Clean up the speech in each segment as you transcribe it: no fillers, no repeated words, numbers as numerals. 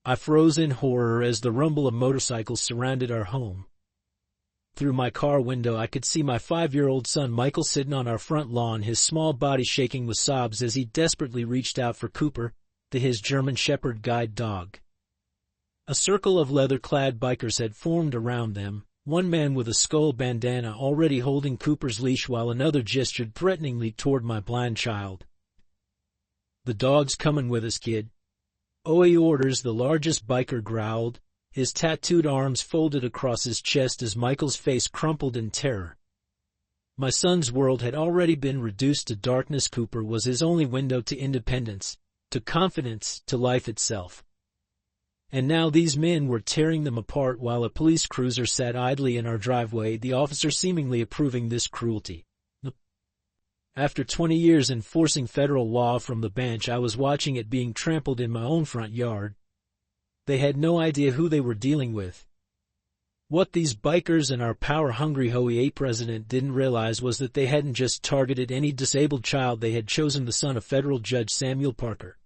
I froze in horror as the rumble of motorcycles surrounded our home. Through my car window I could see my 5-year-old son Michael sitting on our front lawn, his small body shaking with sobs as he desperately reached out for Cooper, his German Shepherd guide dog. A circle of leather-clad bikers had formed around them, one man with a skull bandana already holding Cooper's leash while another gestured threateningly toward my blind child. "The dog's coming with us, kid." "OA orders," the largest biker growled, his tattooed arms folded across his chest as Michael's face crumpled in terror. My son's world had already been reduced to darkness. Cooper was his only window to independence, to confidence, to life itself. And now these men were tearing them apart while a police cruiser sat idly in our driveway, the officer seemingly approving this cruelty. After 20 years enforcing federal law from the bench, I was watching it being trampled in my own front yard. They had no idea who they were dealing with. What these bikers and our power-hungry OEA president didn't realize was that they hadn't just targeted any disabled child, they had chosen the son of federal Judge Samuel Parker.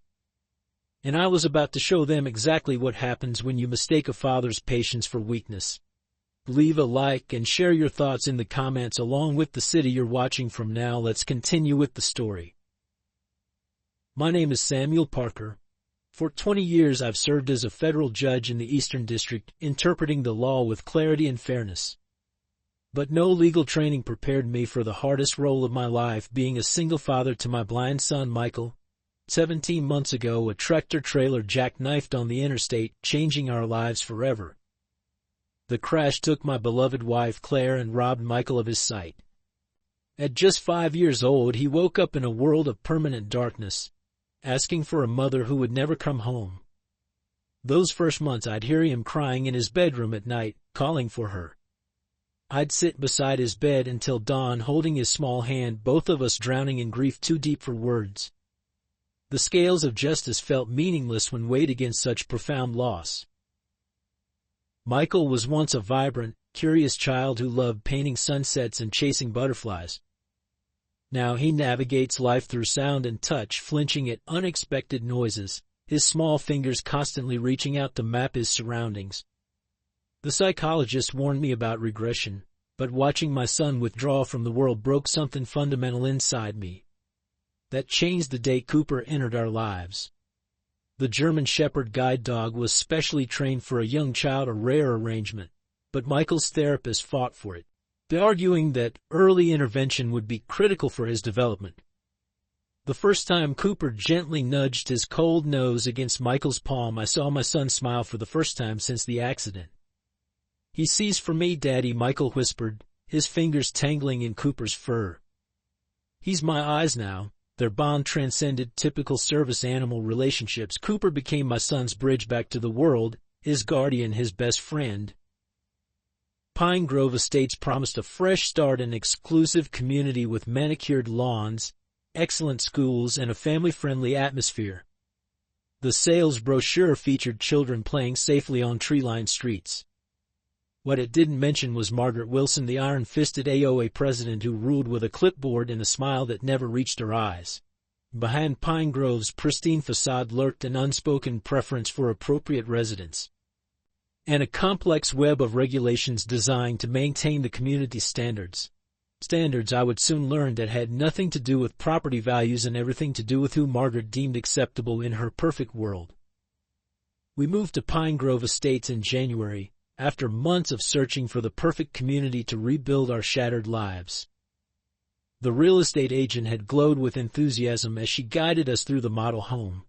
And I was about to show them exactly what happens when you mistake a father's patience for weakness. Leave a like and share your thoughts in the comments along with the city you're watching from. Now let's continue with the story. My name is Samuel Parker. For 20 years I've served as a federal judge in the Eastern District, interpreting the law with clarity and fairness. But no legal training prepared me for the hardest role of my life, being a single father to my blind son Michael. 17 months ago, a tractor-trailer jackknifed on the interstate, changing our lives forever. The crash took my beloved wife Claire and robbed Michael of his sight. At just 5 years old, he woke up in a world of permanent darkness, asking for a mother who would never come home. Those first months I'd hear him crying in his bedroom at night, calling for her. I'd sit beside his bed until dawn, holding his small hand, both of us drowning in grief too deep for words. The scales of justice felt meaningless when weighed against such profound loss. Michael was once a vibrant, curious child who loved painting sunsets and chasing butterflies. Now he navigates life through sound and touch, flinching at unexpected noises, his small fingers constantly reaching out to map his surroundings. The psychologist warned me about regression, but watching my son withdraw from the world broke something fundamental inside me. That changed the day Cooper entered our lives. The German Shepherd guide dog was specially trained for a young child, a rare arrangement, but Michael's therapist fought for it, arguing that early intervention would be critical for his development. The first time Cooper gently nudged his cold nose against Michael's palm, I saw my son smile for the first time since the accident. "He sees for me, Daddy," Michael whispered, his fingers tangling in Cooper's fur. "He's my eyes now." Their bond transcended typical service animal relationships. Cooper became my son's bridge back to the world, his guardian, his best friend. Pine Grove Estates promised a fresh start, an exclusive community with manicured lawns, excellent schools, and a family-friendly atmosphere. The sales brochure featured children playing safely on tree-lined streets. What it didn't mention was Margaret Wilson, the iron-fisted AOA president who ruled with a clipboard and a smile that never reached her eyes. Behind Pine Grove's pristine facade lurked an unspoken preference for appropriate residence, and a complex web of regulations designed to maintain the community's standards. Standards, I would soon learn, that had nothing to do with property values and everything to do with who Margaret deemed acceptable in her perfect world. We moved to Pine Grove Estates in January, after months of searching for the perfect community to rebuild our shattered lives. The real estate agent had glowed with enthusiasm as she guided us through the model home.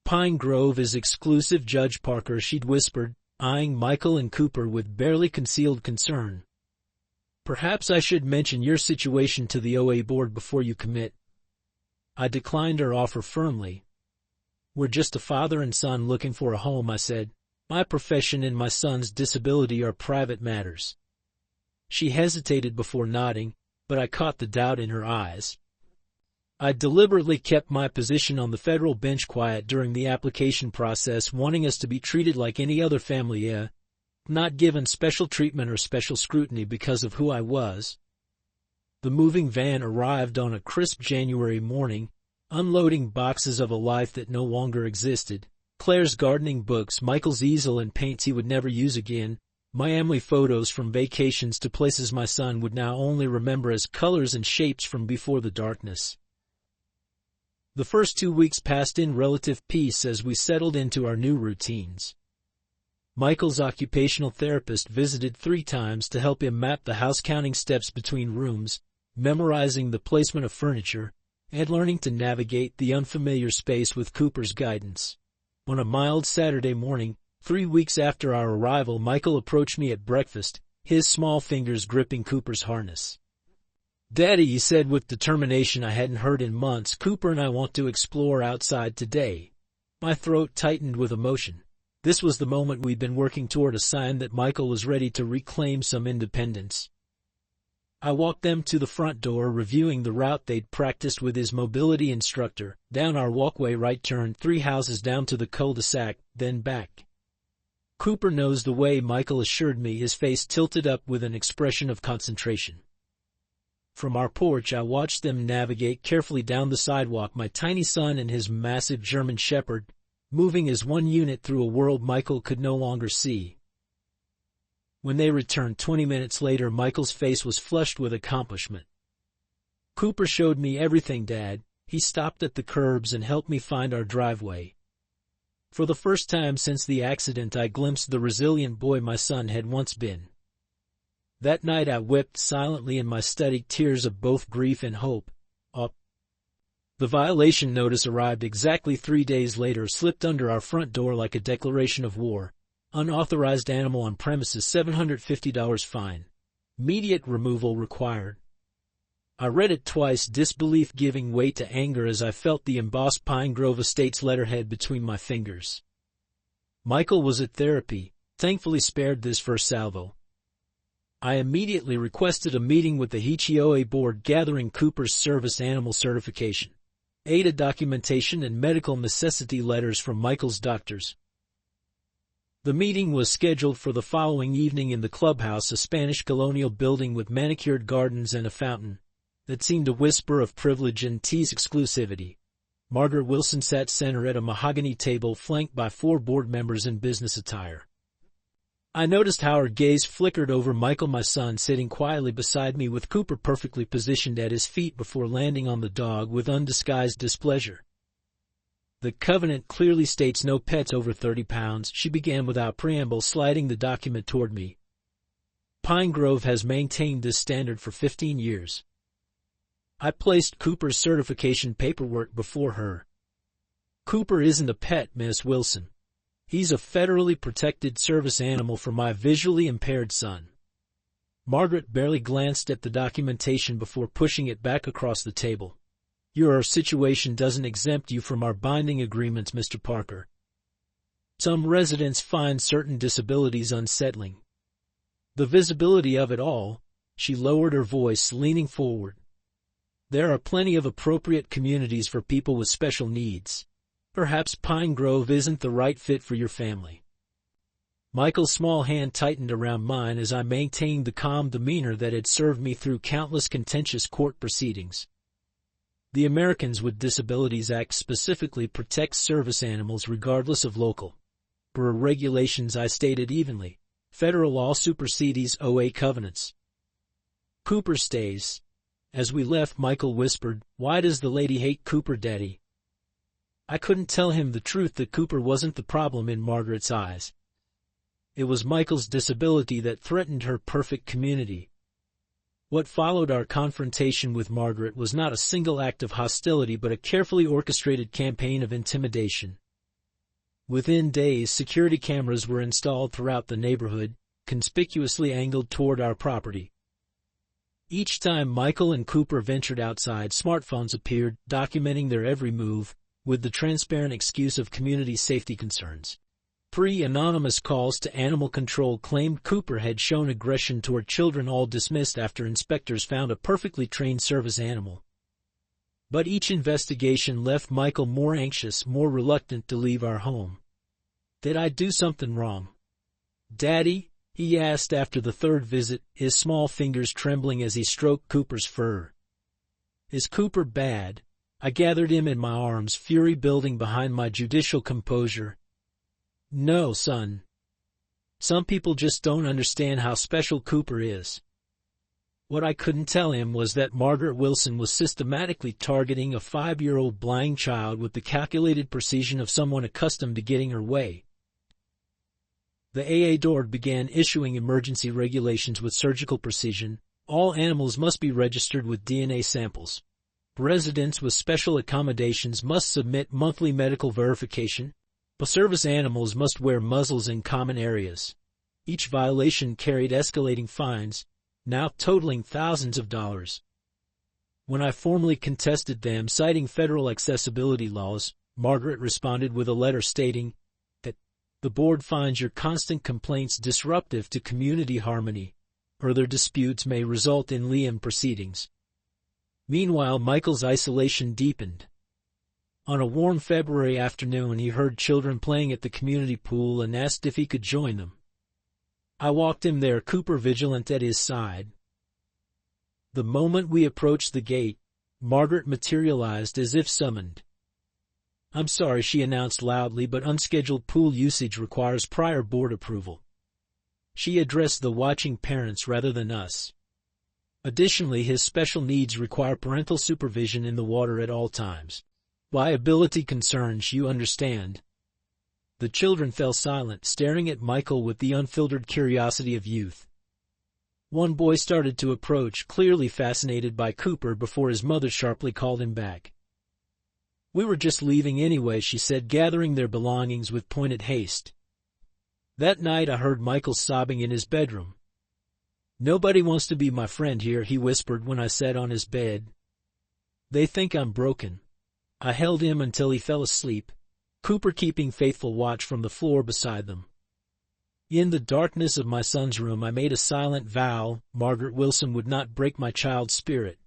"Pine Grove is exclusive, Judge Parker," she'd whispered, eyeing Michael and Cooper with barely concealed concern. "Perhaps I should mention your situation to the OA board before you commit." I declined her offer firmly. "We're just a father and son looking for a home," I said. "My profession and my son's disability are private matters." She hesitated before nodding, but I caught the doubt in her eyes. I deliberately kept my position on the federal bench quiet during the application process, wanting us to be treated like any other family, not given special treatment or special scrutiny because of who I was. The moving van arrived on a crisp January morning, unloading boxes of a life that no longer existed. Claire's gardening books, Michael's easel and paints he would never use again, Miami photos from vacations to places my son would now only remember as colors and shapes from before the darkness. The first 2 weeks passed in relative peace as we settled into our new routines. Michael's occupational therapist visited 3 times to help him map the house, counting steps between rooms, memorizing the placement of furniture, and learning to navigate the unfamiliar space with Cooper's guidance. On a mild Saturday morning, 3 weeks after our arrival, Michael approached me at breakfast, his small fingers gripping Cooper's harness. "Daddy," he said with determination I hadn't heard in months, "Cooper and I want to explore outside today." My throat tightened with emotion. This was the moment we'd been working toward, a sign that Michael was ready to reclaim some independence. I walked them to the front door, reviewing the route they'd practiced with his mobility instructor, down our walkway, right turn, 3 houses down to the cul-de-sac, then back. "Cooper knows the way," Michael assured me, his face tilted up with an expression of concentration. From our porch I watched them navigate carefully down the sidewalk, my tiny son and his massive German shepherd, moving as one unit through a world Michael could no longer see. When they returned 20 minutes later, Michael's face was flushed with accomplishment. "Cooper showed me everything, Dad." He stopped at the curbs and helped me find our driveway. For the first time since the accident, I glimpsed the resilient boy my son had once been. That night I wept silently in my study, tears of both grief and hope. The violation notice arrived exactly 3 days later, slipped under our front door like a declaration of war. "Unauthorized animal on premises, $750 fine. Immediate removal required." I read it twice, disbelief giving way to anger as I felt the embossed Pine Grove Estates letterhead between my fingers. Michael was at therapy, thankfully spared this first salvo. I immediately requested a meeting with the HEOA board, gathering Cooper's service animal certification, ADA documentation, and medical necessity letters from Michael's doctors. The meeting was scheduled for the following evening in the clubhouse, a Spanish colonial building with manicured gardens and a fountain that seemed to whisper of privilege and tease exclusivity. Margaret Wilson sat center at a mahogany table, flanked by 4 board members in business attire. I noticed how her gaze flickered over Michael, my son, sitting quietly beside me with Cooper perfectly positioned at his feet before landing on the dog with undisguised displeasure. "The covenant clearly states no pets over 30 pounds, she began without preamble, sliding the document toward me. "Pine Grove has maintained this standard for 15 years. I placed Cooper's certification paperwork before her. "Cooper isn't a pet, Miss Wilson. He's a federally protected service animal for my visually impaired son." Margaret barely glanced at the documentation before pushing it back across the table. "Your situation doesn't exempt you from our binding agreements, Mr. Parker. Some residents find certain disabilities unsettling. The visibility of it all," she lowered her voice, leaning forward. "There are plenty of appropriate communities for people with special needs. Perhaps Pine Grove isn't the right fit for your family." Michael's small hand tightened around mine as I maintained the calm demeanor that had served me through countless contentious court proceedings. The Americans with Disabilities Act specifically protects service animals regardless of local regulations, I stated evenly. Federal law supersedes OA covenants. "Cooper stays." As we left, Michael whispered, "Why does the lady hate Cooper, Daddy?" I couldn't tell him the truth, that Cooper wasn't the problem in Margaret's eyes. It was Michael's disability that threatened her perfect community. What followed our confrontation with Margaret was not a single act of hostility, but a carefully orchestrated campaign of intimidation. Within days, security cameras were installed throughout the neighborhood, conspicuously angled toward our property. Each time Michael and Cooper ventured outside, smartphones appeared, documenting their every move, with the transparent excuse of community safety concerns. Anonymous calls to animal control claimed Cooper had shown aggression toward children, all dismissed after inspectors found a perfectly trained service animal. But each investigation left Michael more anxious, more reluctant to leave our home. "Did I do something wrong, Daddy?" he asked after the 3rd visit, his small fingers trembling as he stroked Cooper's fur. "Is Cooper bad?" I gathered him in my arms, fury building behind my judicial composure. No, son. Some people just don't understand how special Cooper is. What I couldn't tell him was that Margaret Wilson was systematically targeting a 5-year-old blind child with the calculated precision of someone accustomed to getting her way. The AA.org began issuing emergency regulations with surgical precision. All animals must be registered with DNA samples. Residents with special accommodations must submit monthly medical verification. Service animals must wear muzzles in common areas. Each violation carried escalating fines, now totaling thousands of dollars. When I formally contested them, citing federal accessibility laws, Margaret responded with a letter stating that the board finds your constant complaints disruptive to community harmony. Further disputes may result in Liam proceedings. Meanwhile, Michael's isolation deepened. On a warm February afternoon, he heard children playing at the community pool and asked if he could join them. I walked him there, Cooper vigilant at his side. The moment we approached the gate, Margaret materialized as if summoned. "I'm sorry," she announced loudly, "but unscheduled pool usage requires prior board approval." She addressed the watching parents rather than us. Additionally, his special needs require parental supervision in the water at all times. Viability concerns, you understand. The children fell silent, staring at Michael with the unfiltered curiosity of youth. One boy started to approach, clearly fascinated by Cooper, before his mother sharply called him back. "We were just leaving anyway," she said, gathering their belongings with pointed haste. That night I heard Michael sobbing in his bedroom. "Nobody wants to be my friend here," he whispered when I sat on his bed. "They think I'm broken." I held him until he fell asleep, Cooper keeping faithful watch from the floor beside them. In the darkness of my son's room I made a silent vow: Margaret Wilson would not break my child's spirit.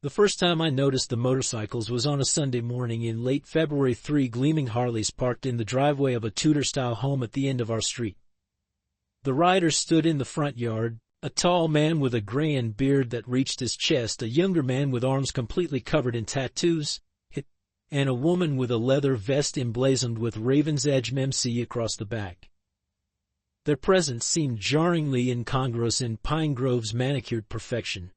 The first time I noticed the motorcycles was on a Sunday morning in late February. 3 gleaming Harleys parked in the driveway of a Tudor-style home at the end of our street. The riders stood in the front yard, a tall man with a gray beard that reached his chest, a younger man with arms completely covered in tattoos, and a woman with a leather vest emblazoned with Raven's Edge MC across the back. Their presence seemed jarringly incongruous in Pine Grove's manicured perfection.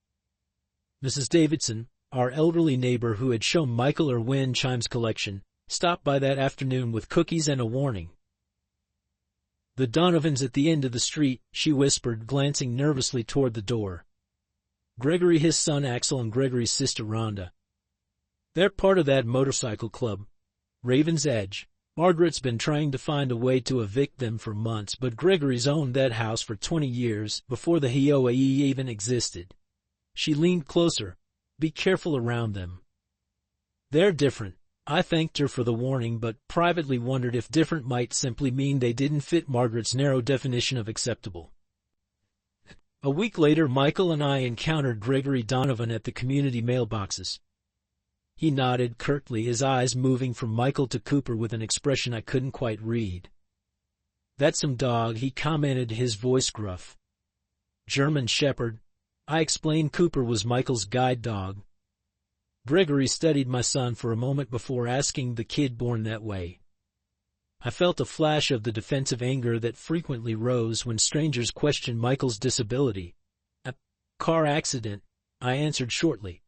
Mrs. Davidson, our elderly neighbor who had shown Michael her wind chimes collection, stopped by that afternoon with cookies and a warning. "The Donovans at the end of the street," she whispered, glancing nervously toward the door. "Gregory, his son Axel, and Gregory's sister Rhonda. They're part of that motorcycle club, Raven's Edge. Margaret's been trying to find a way to evict them for months, but Gregory's owned that house for 20 years, before the HOA even existed." She leaned closer. "Be careful around them. They're different." I thanked her for the warning, but privately wondered if different might simply mean they didn't fit Margaret's narrow definition of acceptable. A week later, Michael and I encountered Gregory Donovan at the community mailboxes. He nodded curtly, his eyes moving from Michael to Cooper with an expression I couldn't quite read. "That's some dog," he commented, his voice gruff. "German Shepherd," I explained. Cooper was Michael's guide dog. Gregory studied my son for a moment before asking, "The kid born that way?" I felt a flash of the defensive anger that frequently rose when strangers questioned Michael's disability. "A car accident," I answered shortly.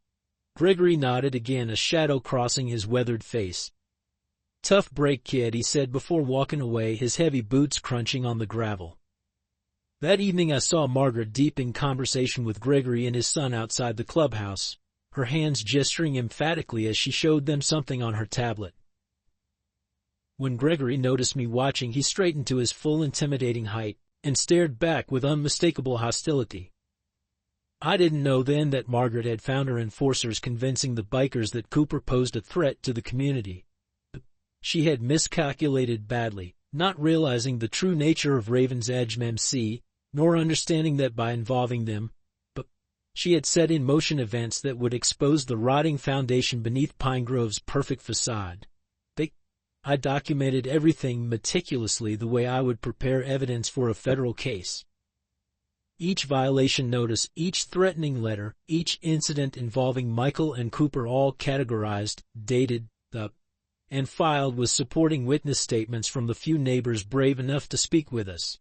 Gregory nodded again, a shadow crossing his weathered face. "Tough break, kid," he said before walking away, his heavy boots crunching on the gravel. That evening I saw Margaret deep in conversation with Gregory and his son outside the clubhouse, her hands gesturing emphatically as she showed them something on her tablet. When Gregory noticed me watching, he straightened to his full intimidating height and stared back with unmistakable hostility. I didn't know then that Margaret had found her enforcers convincing the bikers that Cooper posed a threat to the community. She had miscalculated badly, not realizing the true nature of Raven's Edge MC, nor understanding that by involving them, she had set in motion events that would expose the rotting foundation beneath Pine Grove's perfect facade. I documented everything meticulously, the way I would prepare evidence for a federal case. Each violation notice, each threatening letter, each incident involving Michael and Cooper, all categorized, dated, and filed with supporting witness statements from the few neighbors brave enough to speak with us.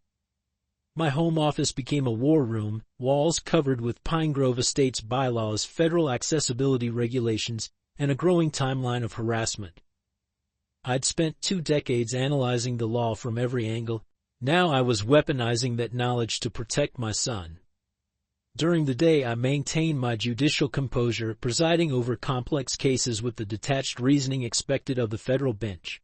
My home office became a war room, walls covered with Pine Grove Estates bylaws, federal accessibility regulations, and a growing timeline of harassment. I'd spent 2 decades analyzing the law from every angle. Now I was weaponizing that knowledge to protect my son. During the day I maintained my judicial composure, presiding over complex cases with the detached reasoning expected of the federal bench.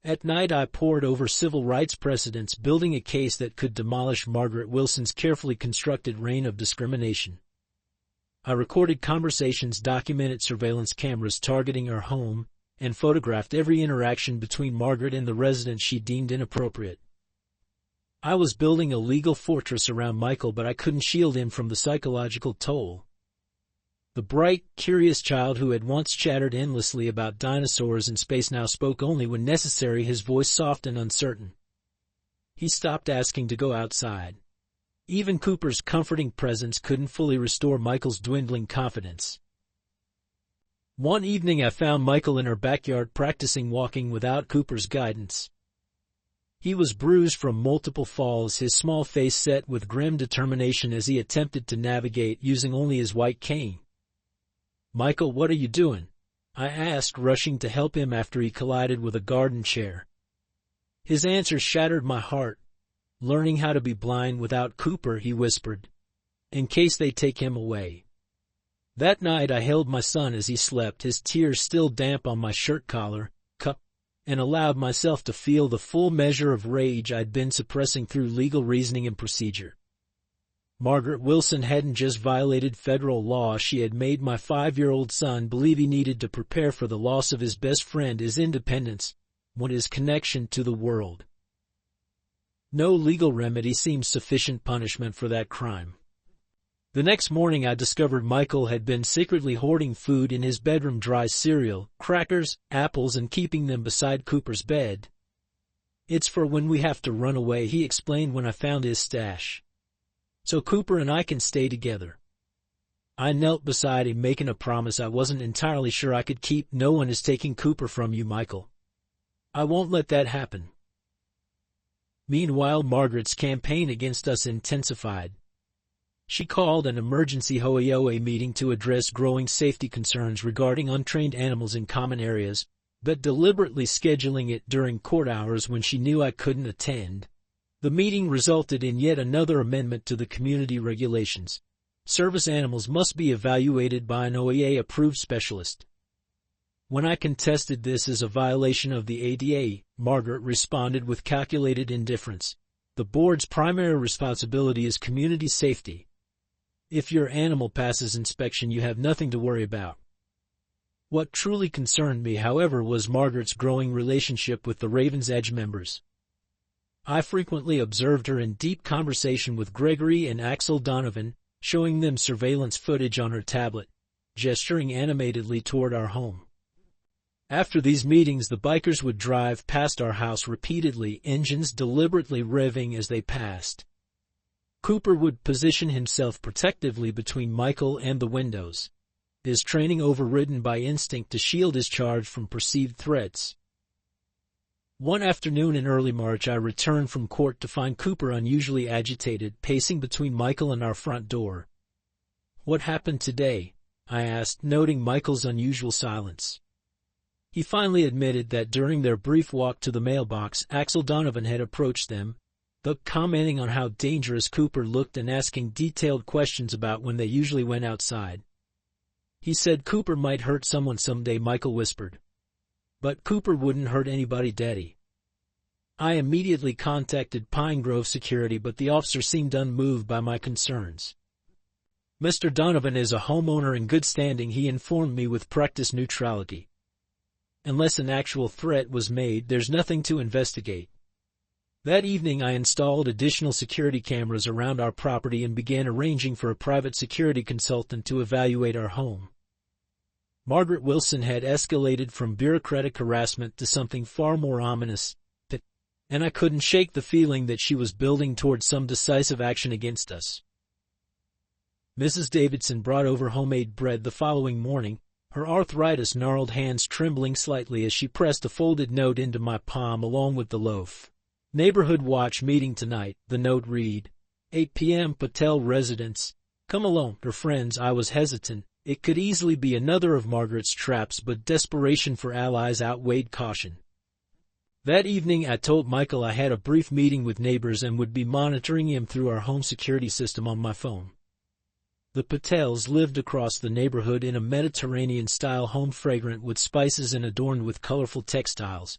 At night I pored over civil rights precedents, building a case that could demolish Margaret Wilson's carefully constructed reign of discrimination. I recorded conversations, documented surveillance cameras targeting her home, and photographed every interaction between Margaret and the residents she deemed inappropriate. I was building a legal fortress around Michael, but I couldn't shield him from the psychological toll. The bright, curious child who had once chattered endlessly about dinosaurs and space now spoke only when necessary, his voice soft and uncertain. He stopped asking to go outside. Even Cooper's comforting presence couldn't fully restore Michael's dwindling confidence. One evening I found Michael in her backyard practicing walking without Cooper's guidance. He was bruised from multiple falls, his small face set with grim determination as he attempted to navigate using only his white cane. "Michael, what are you doing?" I asked, rushing to help him after he collided with a garden chair. His answer shattered my heart. "Learning how to be blind without Cooper," he whispered, "in case they take him away." That night I held my son as he slept, his tears still damp on my shirt collar, and allowed myself to feel the full measure of rage I'd been suppressing through legal reasoning and procedure. Margaret Wilson hadn't just violated federal law, she had made my 5-year-old son believe he needed to prepare for the loss of his best friend, his independence, his connection to the world. No legal remedy seemed sufficient punishment for that crime. The next morning I discovered Michael had been secretly hoarding food in his bedroom, dry cereal, crackers, apples, and keeping them beside Cooper's bed. "It's for when we have to run away," he explained when I found his stash. "So Cooper and I can stay together." I knelt beside him, making a promise I wasn't entirely sure I could keep. "No one is taking Cooper from you, Michael. I won't let that happen." Meanwhile, Margaret's campaign against us intensified. She called an emergency HOAOA meeting to address growing safety concerns regarding untrained animals in common areas, but deliberately scheduling it during court hours when she knew I couldn't attend. The meeting resulted in yet another amendment to the community regulations. Service animals must be evaluated by an OEA-approved specialist. When I contested this as a violation of the ADA, Margaret responded with calculated indifference. "The board's primary responsibility is community safety. If your animal passes inspection, you have nothing to worry about." What truly concerned me, however, was Margaret's growing relationship with the Raven's Edge members. I frequently observed her in deep conversation with Gregory and Axel Donovan, showing them surveillance footage on her tablet, gesturing animatedly toward our home. After these meetings, the bikers would drive past our house repeatedly, engines deliberately revving as they passed. Cooper would position himself protectively between Michael and the windows, his training overridden by instinct to shield his charge from perceived threats. One afternoon in early March, I returned from court to find Cooper unusually agitated, pacing between Michael and our front door. "What happened today?" I asked, noting Michael's unusual silence. He finally admitted that during their brief walk to the mailbox, Axel Donovan had approached them, commenting on how dangerous Cooper looked and asking detailed questions about when they usually went outside. "He said Cooper might hurt someone someday," Michael whispered. "But Cooper wouldn't hurt anybody, Daddy." I immediately contacted Pine Grove Security, but the officer seemed unmoved by my concerns. "Mr. Donovan is a homeowner in good standing," he informed me with practiced neutrality. "Unless an actual threat was made, there's nothing to investigate." That evening I installed additional security cameras around our property and began arranging for a private security consultant to evaluate our home. Margaret Wilson had escalated from bureaucratic harassment to something far more ominous, and I couldn't shake the feeling that she was building toward some decisive action against us. Mrs. Davidson brought over homemade bread the following morning, her arthritis gnarled hands trembling slightly as she pressed a folded note into my palm along with the loaf. Neighborhood watch meeting tonight, the note read. 8 p.m. Patel residence. Come along, her friends. I was hesitant. It could easily be another of Margaret's traps, but desperation for allies outweighed caution. That evening I told Michael I had a brief meeting with neighbors and would be monitoring him through our home security system on my phone. The Patels lived across the neighborhood in a Mediterranean-style home fragrant with spices and adorned with colorful textiles.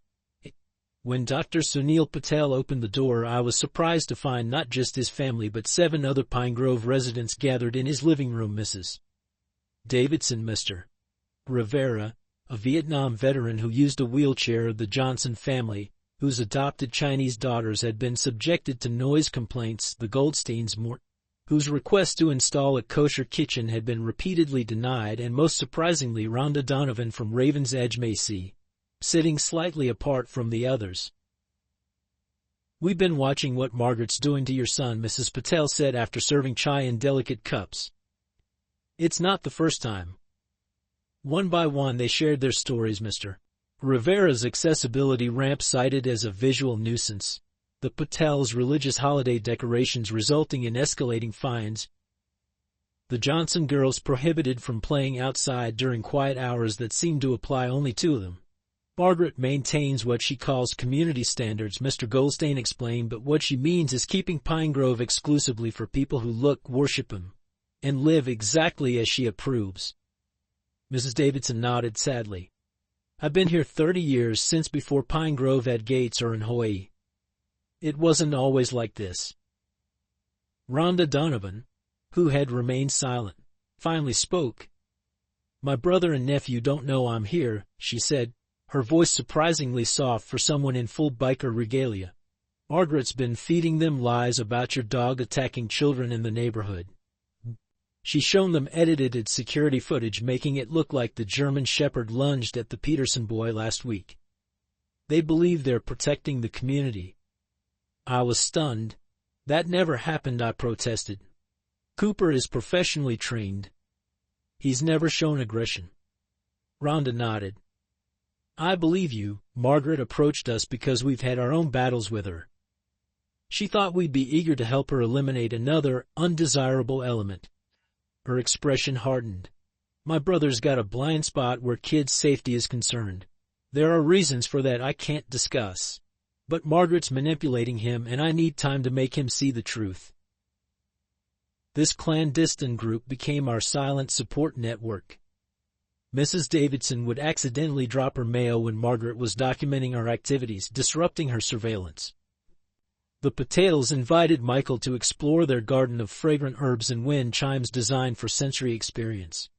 When Dr. Sunil Patel opened the door, I was surprised to find not just his family but 7 other Pine Grove residents gathered in his living room. Mrs. Davidson, Mr. Rivera, a Vietnam veteran who used a wheelchair, the Johnson family, whose adopted Chinese daughters had been subjected to noise complaints, the Goldsteins, whose request to install a kosher kitchen had been repeatedly denied, and most surprisingly Rhonda Donovan from Raven's Edge Macy, sitting slightly apart from the others. We've been watching what Margaret's doing to your son, Mrs. Patel said after serving chai in delicate cups. It's not the first time. One by one they shared their stories. Mr. Rivera's accessibility ramp cited as a visual nuisance, the Patels' religious holiday decorations resulting in escalating fines, the Johnson girls prohibited from playing outside during quiet hours that seemed to apply only to them. Margaret maintains what she calls community standards, Mr. Goldstein explained, but what she means is keeping Pine Grove exclusively for people who look, worship him, and live exactly as she approves. Mrs. Davidson nodded sadly. I've been here 30 years, since before Pine Grove had gates or in Hawaii. It wasn't always like this. Rhonda Donovan, who had remained silent, finally spoke. My brother and nephew don't know I'm here, she said, her voice surprisingly soft for someone in full biker regalia. Margaret's been feeding them lies about your dog attacking children in the neighborhood. She's shown them edited security footage making it look like the German Shepherd lunged at the Peterson boy last week. They believe they're protecting the community. I was stunned. That never happened, I protested. Cooper is professionally trained. He's never shown aggression. Rhonda nodded. I believe you. Margaret approached us because we've had our own battles with her. She thought we'd be eager to help her eliminate another undesirable element. Her expression hardened. My brother's got a blind spot where kids' safety is concerned. There are reasons for that I can't discuss. But Margaret's manipulating him, and I need time to make him see the truth. This clandestine group became our silent support network. Mrs. Davidson would accidentally drop her mail when Margaret was documenting our activities, disrupting her surveillance. The Patels invited Michael to explore their garden of fragrant herbs and wind chimes designed for sensory experience.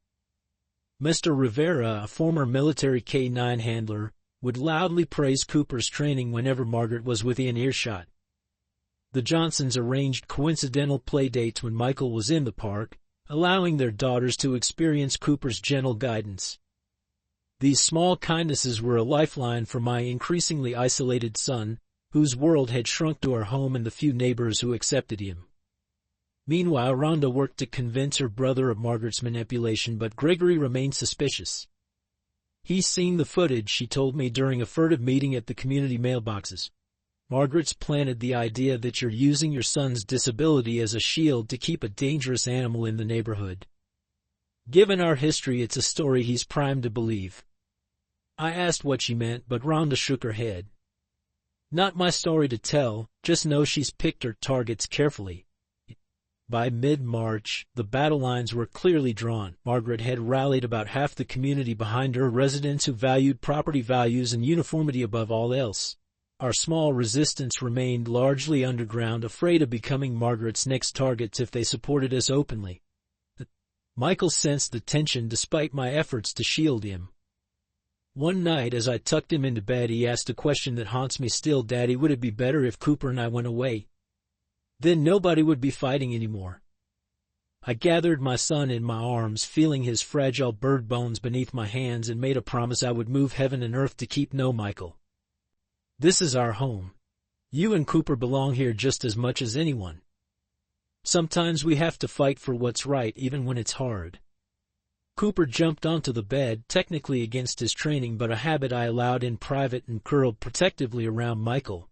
Mr. Rivera, a former military K-9 handler, would loudly praise Cooper's training whenever Margaret was within earshot. The Johnsons arranged coincidental play dates when Michael was in the park, allowing their daughters to experience Cooper's gentle guidance. These small kindnesses were a lifeline for my increasingly isolated son, whose world had shrunk to our home and the few neighbors who accepted him. Meanwhile, Rhonda worked to convince her brother of Margaret's manipulation, but Gregory remained suspicious. He's seen the footage, she told me during a furtive meeting at the community mailboxes. Margaret's planted the idea that you're using your son's disability as a shield to keep a dangerous animal in the neighborhood. Given our history, it's a story he's primed to believe. I asked what she meant, but Rhonda shook her head. Not my story to tell, just know she's picked her targets carefully. By mid-March, the battle lines were clearly drawn. Margaret had rallied about half the community behind her, residents who valued property values and uniformity above all else. Our small resistance remained largely underground, afraid of becoming Margaret's next targets if they supported us openly. Michael sensed the tension despite my efforts to shield him. One night as I tucked him into bed, he asked a question that haunts me still. Daddy, would it be better if Cooper and I went away? Then nobody would be fighting anymore. I gathered my son in my arms, feeling his fragile bird bones beneath my hands, and made a promise I would move heaven and earth to keep no Michael. This is our home. You and Cooper belong here just as much as anyone. Sometimes we have to fight for what's right, even when it's hard. Cooper jumped onto the bed, technically against his training but a habit I allowed in private, and curled protectively around Michael.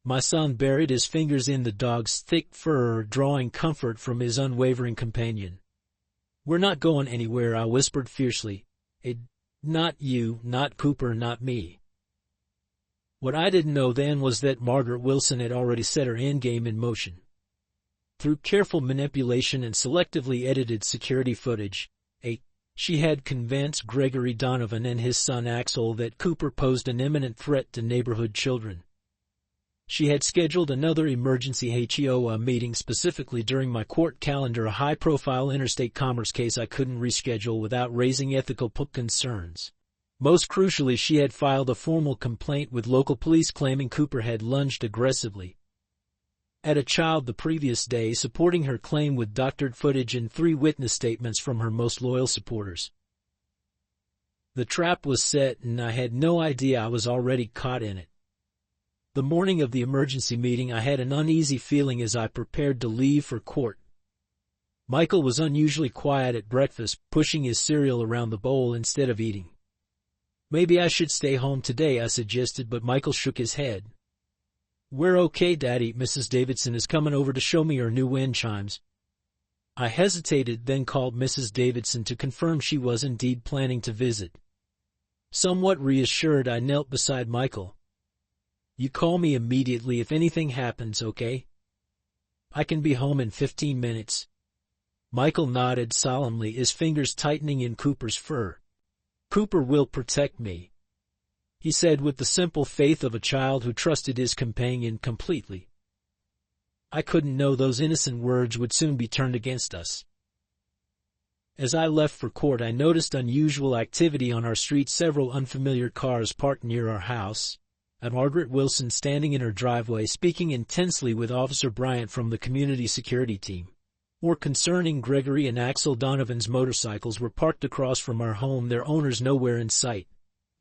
My son buried his fingers in the dog's thick fur, drawing comfort from his unwavering companion. "We're not going anywhere," I whispered fiercely. Not you, not Cooper, not me." What I didn't know then was that Margaret Wilson had already set her endgame in motion. Through careful manipulation and selectively edited security footage, she had convinced Gregory Donovan and his son Axel that Cooper posed an imminent threat to neighborhood children. She had scheduled another emergency HEOA meeting specifically during my court calendar, a high-profile interstate commerce case I couldn't reschedule without raising ethical concerns. Most crucially, she had filed a formal complaint with local police claiming Cooper had lunged aggressively at a child the previous day, supporting her claim with doctored footage and 3 witness statements from her most loyal supporters. The trap was set, and I had no idea I was already caught in it. The morning of the emergency meeting, I had an uneasy feeling as I prepared to leave for court. Michael was unusually quiet at breakfast, pushing his cereal around the bowl instead of eating. "Maybe I should stay home today," I suggested, but Michael shook his head. "We're okay, Daddy. Mrs. Davidson is coming over to show me her new wind chimes." I hesitated, then called Mrs. Davidson to confirm she was indeed planning to visit. Somewhat reassured, I knelt beside Michael. "You call me immediately if anything happens, okay? I can be home in 15 minutes. Michael nodded solemnly, his fingers tightening in Cooper's fur. "Cooper will protect me," he said with the simple faith of a child who trusted his companion completely. I couldn't know those innocent words would soon be turned against us. As I left for court, I noticed unusual activity on our street, several unfamiliar cars parked near our house, and Margaret Wilson standing in her driveway speaking intensely with Officer Bryant from the community security team. More concerning, Gregory and Axel Donovan's motorcycles were parked across from our home, their owners nowhere in sight.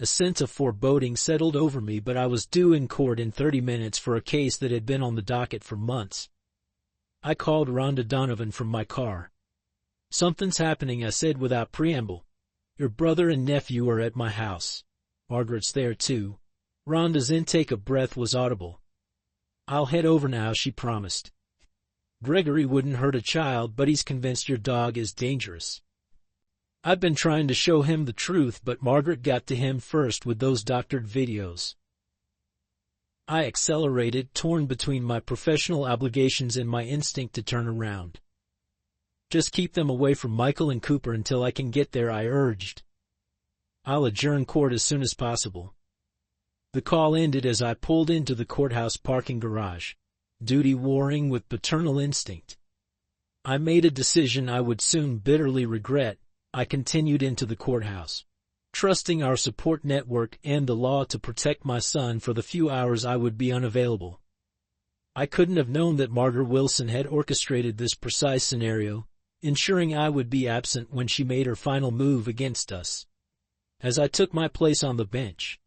A sense of foreboding settled over me, but I was due in court in 30 minutes for a case that had been on the docket for months. I called Rhonda Donovan from my car. "Something's happening," I said without preamble. "Your brother and nephew are at my house. Margaret's there too." Rhonda's intake of breath was audible. "I'll head over now," she promised. "Gregory wouldn't hurt a child, but he's convinced your dog is dangerous. I've been trying to show him the truth, but Margaret got to him first with those doctored videos." I accelerated, torn between my professional obligations and my instinct to turn around. "Just keep them away from Michael and Cooper until I can get there," I urged. "I'll adjourn court as soon as possible." The call ended as I pulled into the courthouse parking garage, duty warring with paternal instinct. I made a decision I would soon bitterly regret. I continued into the courthouse, trusting our support network and the law to protect my son for the few hours I would be unavailable. I couldn't have known that Margaret Wilson had orchestrated this precise scenario, ensuring I would be absent when she made her final move against us. As I took my place on the bench,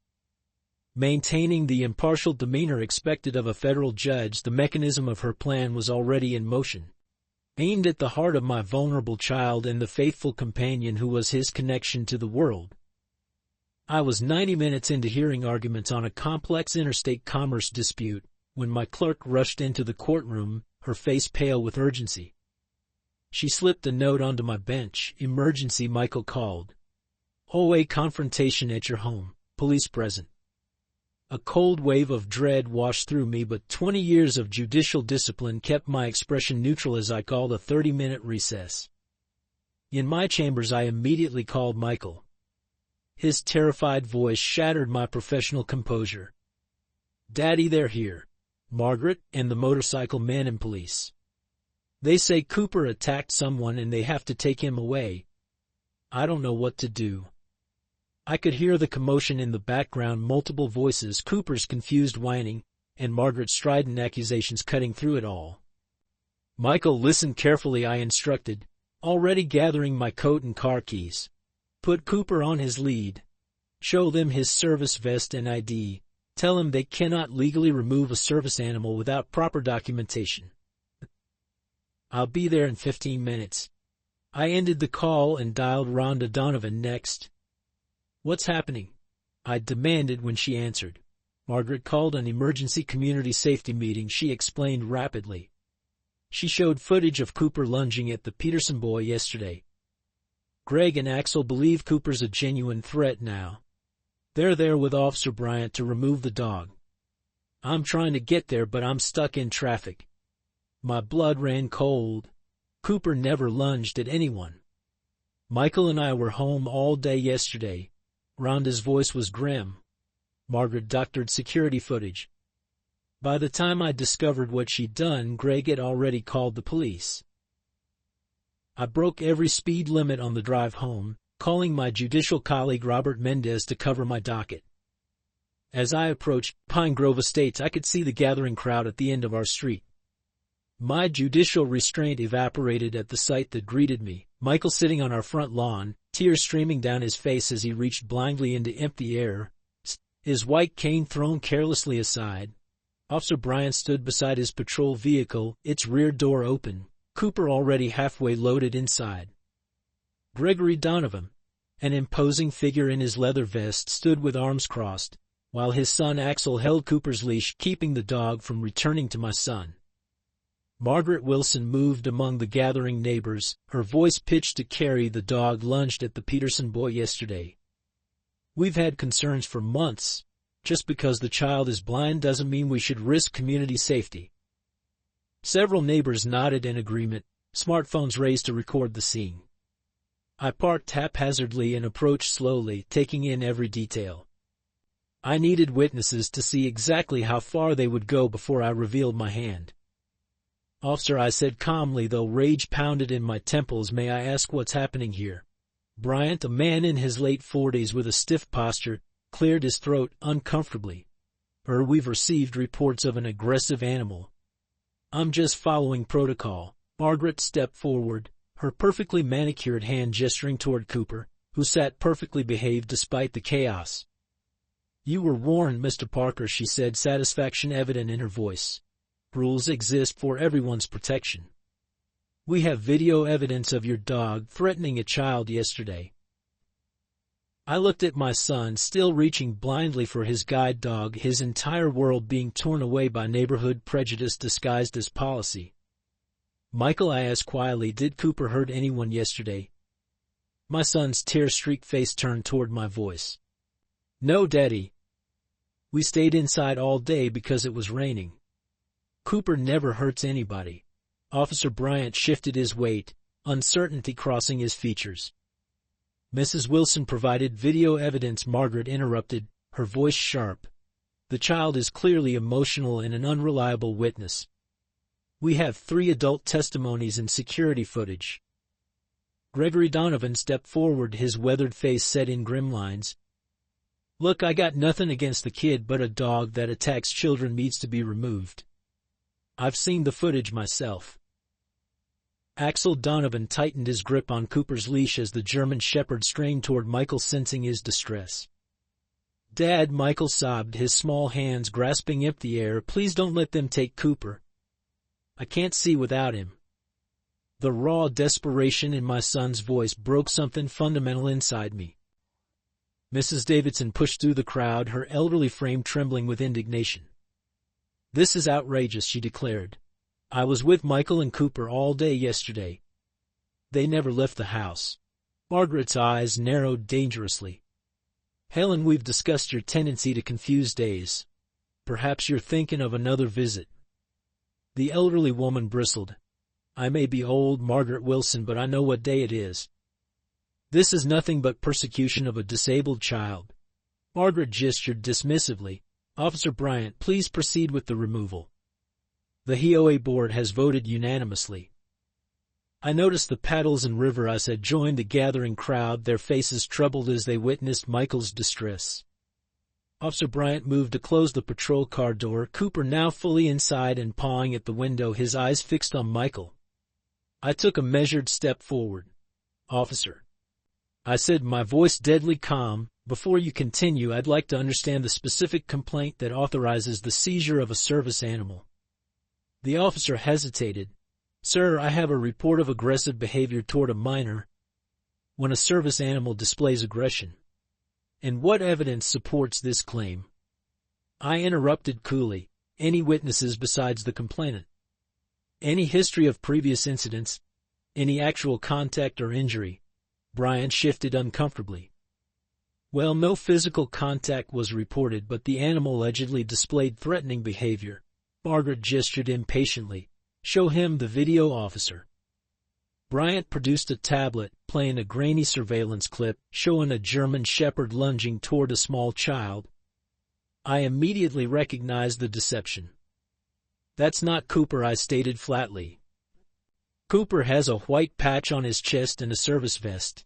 maintaining the impartial demeanor expected of a federal judge, the mechanism of her plan was already in motion, aimed at the heart of my vulnerable child and the faithful companion who was his connection to the world. I was 90 minutes into hearing arguments on a complex interstate commerce dispute when my clerk rushed into the courtroom, her face pale with urgency. She slipped a note onto my bench. "Emergency," Michael called. "OA confrontation at your home. Police present." A cold wave of dread washed through me, but 20 years of judicial discipline kept my expression neutral as I called a 30-minute recess. In my chambers, I immediately called Michael. His terrified voice shattered my professional composure. "Daddy, they're here. Margaret and the motorcycle men and police. They say Cooper attacked someone and they have to take him away. I don't know what to do." I could hear the commotion in the background, multiple voices, Cooper's confused whining, and Margaret's strident accusations cutting through it all. "Michael, listen carefully," I instructed, already gathering my coat and car keys. "Put Cooper on his lead. Show them his service vest and ID. Tell him they cannot legally remove a service animal without proper documentation. I'll be there in 15 minutes. I ended the call and dialed Rhonda Donovan next. "What's happening?" I demanded when she answered. "Margaret called an emergency community safety meeting," she explained rapidly. She showed footage of Cooper lunging at the Peterson boy yesterday. "Greg and Axel believe Cooper's a genuine threat now. They're there with Officer Bryant to remove the dog. I'm trying to get there, but I'm stuck in traffic." My blood ran cold. Cooper never lunged at anyone. "Michael and I were home all day yesterday." Rhonda's voice was grim. Margaret doctored security footage. "By the time I discovered what she'd done, Greg had already called the police. I broke every speed limit on the drive home, calling my judicial colleague Robert Mendez to cover my docket. As I approached Pine Grove Estates, I could see the gathering crowd at the end of our street. My judicial restraint evaporated at the sight that greeted me. Michael sitting on our front lawn, tears streaming down his face as he reached blindly into empty air, his white cane thrown carelessly aside. Officer Bryant stood beside his patrol vehicle, its rear door open, Cooper already halfway loaded inside. Gregory Donovan, an imposing figure in his leather vest, stood with arms crossed, while his son Axel held Cooper's leash, keeping the dog from returning to my son. Margaret Wilson moved among the gathering neighbors, her voice pitched to carry. "The dog lunged at the Peterson boy yesterday. We've had concerns for months. Just because the child is blind doesn't mean we should risk community safety." Several neighbors nodded in agreement, smartphones raised to record the scene. I parked haphazardly and approached slowly, taking in every detail. I needed witnesses to see exactly how far they would go before I revealed my hand. "Officer," I said calmly, though rage pounded in my temples, "may I ask what's happening here?" Bryant, a man in his late 40s with a stiff posture, cleared his throat uncomfortably. "We've received reports of an aggressive animal." "I'm just following protocol." Margaret stepped forward, her perfectly manicured hand gesturing toward Cooper, who sat perfectly behaved despite the chaos. "You were warned, Mr. Parker," she said, satisfaction evident in her voice. "Rules exist for everyone's protection. We have video evidence of your dog threatening a child yesterday." I looked at my son, still reaching blindly for his guide dog, his entire world being torn away by neighborhood prejudice disguised as policy. "Michael," I asked quietly, "did Cooper hurt anyone yesterday?" My son's tear-streaked face turned toward my voice. "No, Daddy. We stayed inside all day because it was raining. Cooper never hurts anybody." Officer Bryant shifted his weight, uncertainty crossing his features. "Mrs. Wilson provided video evidence," Margaret interrupted, her voice sharp. "The child is clearly emotional and an unreliable witness. We have 3 adult testimonies and security footage." Gregory Donovan stepped forward, his weathered face set in grim lines. "Look, I got nothing against the kid, but a dog that attacks children needs to be removed. I've seen the footage myself." Axel Donovan tightened his grip on Cooper's leash as the German shepherd strained toward Michael, sensing his distress. "Dad," Michael sobbed, his small hands grasping empty air, "please don't let them take Cooper. I can't see without him." The raw desperation in my son's voice broke something fundamental inside me. Mrs. Davidson pushed through the crowd, her elderly frame trembling with indignation. "This is outrageous," she declared. "I was with Michael and Cooper all day yesterday. They never left the house." Margaret's eyes narrowed dangerously. "Helen, we've discussed your tendency to confuse days. Perhaps you're thinking of another visit." The elderly woman bristled. "I may be old, Margaret Wilson, but I know what day it is. This is nothing but persecution of a disabled child." Margaret gestured dismissively. "Officer Bryant, please proceed with the removal. The HOA board has voted unanimously." I noticed the paddles and Riveras had joined the gathering crowd, their faces troubled as they witnessed Michael's distress. Officer Bryant moved to close the patrol car door, Cooper now fully inside and pawing at the window, his eyes fixed on Michael. I took a measured step forward. "Officer," I said, my voice deadly calm, "before you continue, I'd like to understand the specific complaint that authorizes the seizure of a service animal." The officer hesitated, Sir, I have a report of aggressive behavior toward a minor when a service animal displays aggression. And what evidence supports this claim? I interrupted coolly. Any witnesses besides the complainant? Any history of previous incidents? Any actual contact or injury? Bryant shifted uncomfortably. Well, no physical contact was reported, but the animal allegedly displayed threatening behavior. Margaret gestured impatiently. Show him the video, officer. Bryant produced a tablet, playing a grainy surveillance clip showing a German shepherd lunging toward a small child. I immediately recognized the deception. That's not Cooper, I stated flatly. Cooper has a white patch on his chest and a service vest.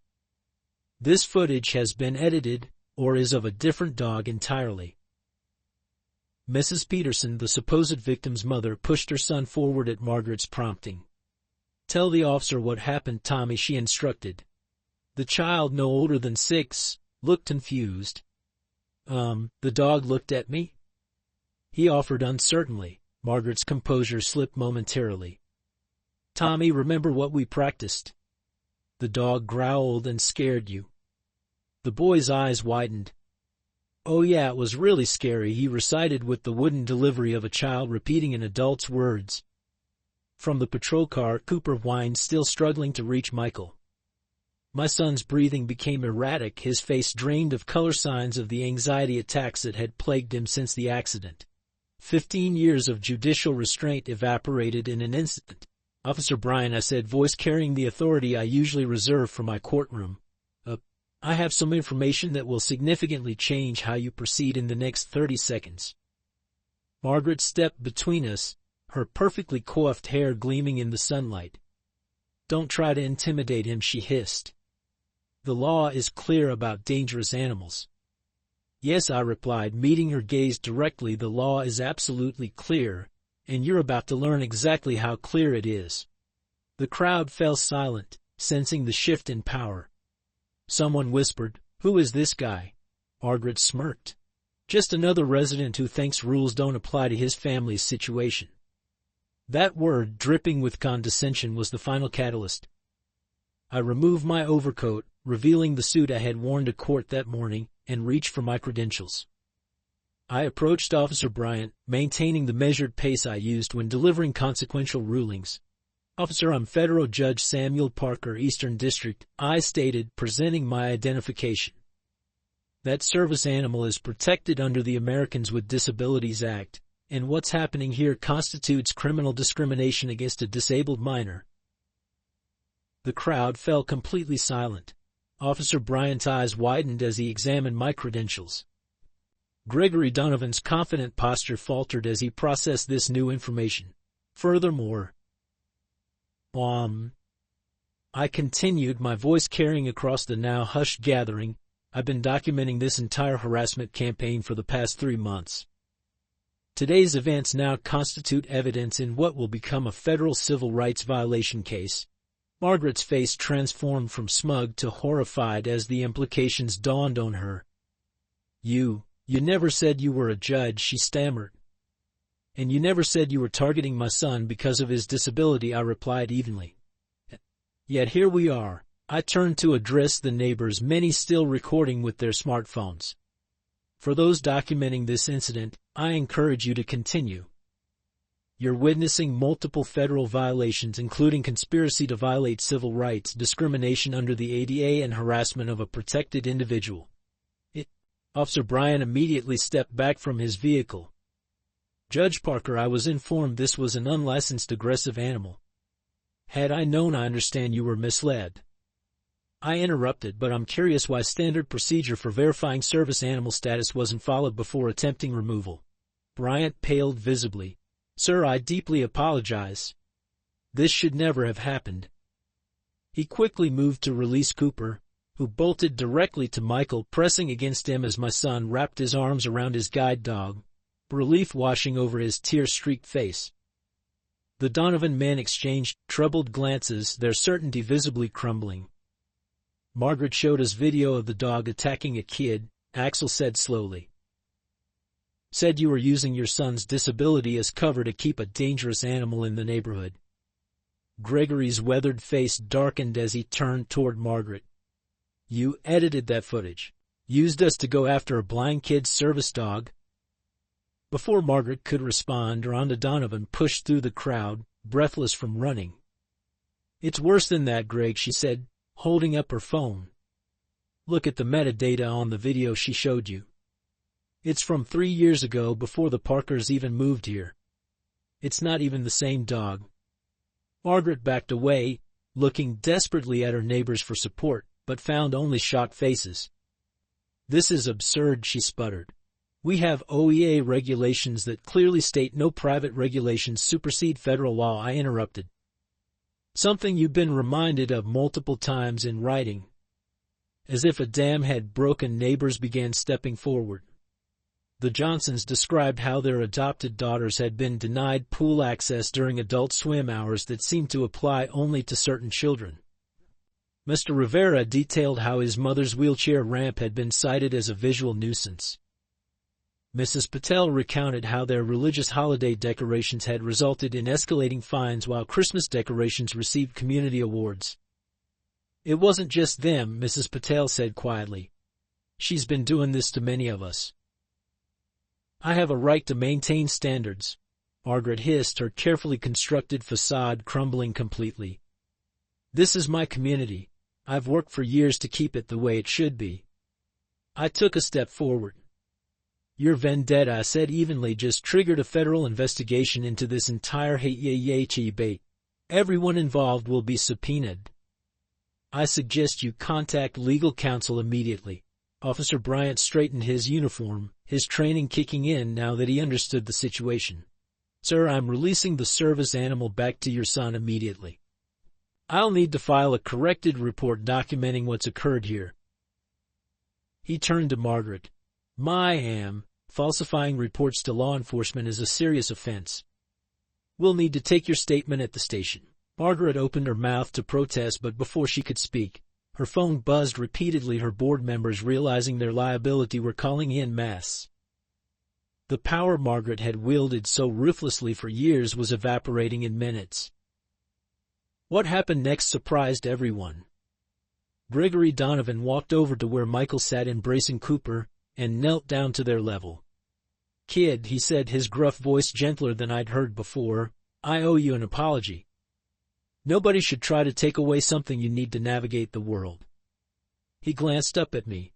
This footage has been edited, or is of a different dog entirely. Mrs. Peterson, the supposed victim's mother, pushed her son forward at Margaret's prompting. Tell the officer what happened, Tommy, she instructed. The child, no older than 6, looked confused. The dog looked at me? He offered uncertainly. Margaret's composure slipped momentarily. Tommy, remember what we practiced? The dog growled and scared you. The boy's eyes widened. Oh yeah, it was really scary, he recited with the wooden delivery of a child repeating an adult's words. From the patrol car, Cooper whined, still struggling to reach Michael. My son's breathing became erratic, his face drained of color, signs of the anxiety attacks that had plagued him since the accident. 15 years of judicial restraint evaporated in an instant. Officer Bryan, I said, voice carrying the authority I usually reserve for my courtroom. I have some information that will significantly change how you proceed in the next 30 seconds. Margaret stepped between us, her perfectly coiffed hair gleaming in the sunlight. Don't try to intimidate him, she hissed. The law is clear about dangerous animals. Yes, I replied, meeting her gaze directly, the law is absolutely clear, and you're about to learn exactly how clear it is. The crowd fell silent, sensing the shift in power. Someone whispered, who is this guy? Margaret smirked. Just another resident who thinks rules don't apply to his family's situation. That word, dripping with condescension, was the final catalyst. I removed my overcoat, revealing the suit I had worn to court that morning, and reached for my credentials. I approached Officer Bryant, maintaining the measured pace I used when delivering consequential rulings. Officer, I'm Federal Judge Samuel Parker, Eastern District, I stated, presenting my identification. That service animal is protected under the Americans with Disabilities Act, and what's happening here constitutes criminal discrimination against a disabled minor. The crowd fell completely silent. Officer Bryant's eyes widened as he examined my credentials. Gregory Donovan's confident posture faltered as he processed this new information. Furthermore, I continued, my voice carrying across the now hushed gathering, I've been documenting this entire harassment campaign for the past 3 months. Today's events now constitute evidence in what will become a federal civil rights violation case. Margaret's face transformed from smug to horrified as the implications dawned on her. You never said you were a judge, she stammered. And you never said you were targeting my son because of his disability, I replied evenly. Yet here we are. I turned to address the neighbors, many still recording with their smartphones. For those documenting this incident, I encourage you to continue. You're witnessing multiple federal violations, including conspiracy to violate civil rights, discrimination under the ADA, and harassment of a protected individual. Officer Bryan immediately stepped back from his vehicle. Judge Parker, I was informed this was an unlicensed aggressive animal. Had I known, I understand you were misled. I interrupted, but I'm curious why standard procedure for verifying service animal status wasn't followed before attempting removal. Bryant paled visibly. Sir, I deeply apologize. This should never have happened. He quickly moved to release Cooper, who bolted directly to Michael, pressing against him as my son wrapped his arms around his guide dog, relief washing over his tear-streaked face. The Donovan men exchanged troubled glances, their certainty visibly crumbling. Margaret showed us video of the dog attacking a kid, Axel said slowly. Said you were using your son's disability as cover to keep a dangerous animal in the neighborhood. Gregory's weathered face darkened as he turned toward Margaret. "You edited that footage. Used us to go after a blind kid's service dog?" Before Margaret could respond, Rhonda Donovan pushed through the crowd, breathless from running. "It's worse than that, Greg," she said, holding up her phone. "Look at the metadata on the video she showed you. It's from 3 years ago, before the Parkers even moved here. It's not even the same dog." Margaret backed away, looking desperately at her neighbors for support, but found only shocked faces. "This is absurd," she sputtered. "We have OEA regulations that clearly state no private regulations supersede federal law." I interrupted. "Something you've been reminded of multiple times in writing." As if a dam had broken, neighbors began stepping forward. The Johnsons described how their adopted daughters had been denied pool access during adult swim hours that seemed to apply only to certain children. Mr. Rivera detailed how his mother's wheelchair ramp had been cited as a visual nuisance. Mrs. Patel recounted how their religious holiday decorations had resulted in escalating fines while Christmas decorations received community awards. "It wasn't just them," Mrs. Patel said quietly. "She's been doing this to many of us." "I have a right to maintain standards," Margaret hissed, her carefully constructed facade crumbling completely. "This is my community. I've worked for years to keep it the way it should be." I took a step forward. "Your vendetta," I said evenly, "just triggered a federal investigation into this entire hate bait. Everyone involved will be subpoenaed. I suggest you contact legal counsel immediately." Officer Bryant straightened his uniform, his training kicking in now that he understood the situation. "Sir, I'm releasing the service animal back to your son immediately. I'll need to file a corrected report documenting what's occurred here." He turned to Margaret. Falsifying reports to law enforcement is a serious offense. We'll need to take your statement at the station." Margaret opened her mouth to protest, but before she could speak, her phone buzzed repeatedly, her board members realizing their liability were calling en masse. The power Margaret had wielded so ruthlessly for years was evaporating in minutes. What happened next surprised everyone. Gregory Donovan walked over to where Michael sat embracing Cooper and knelt down to their level. "Kid," he said, his gruff voice gentler than I'd heard before, "I owe you an apology. Nobody should try to take away something you need to navigate the world." He glanced up at me.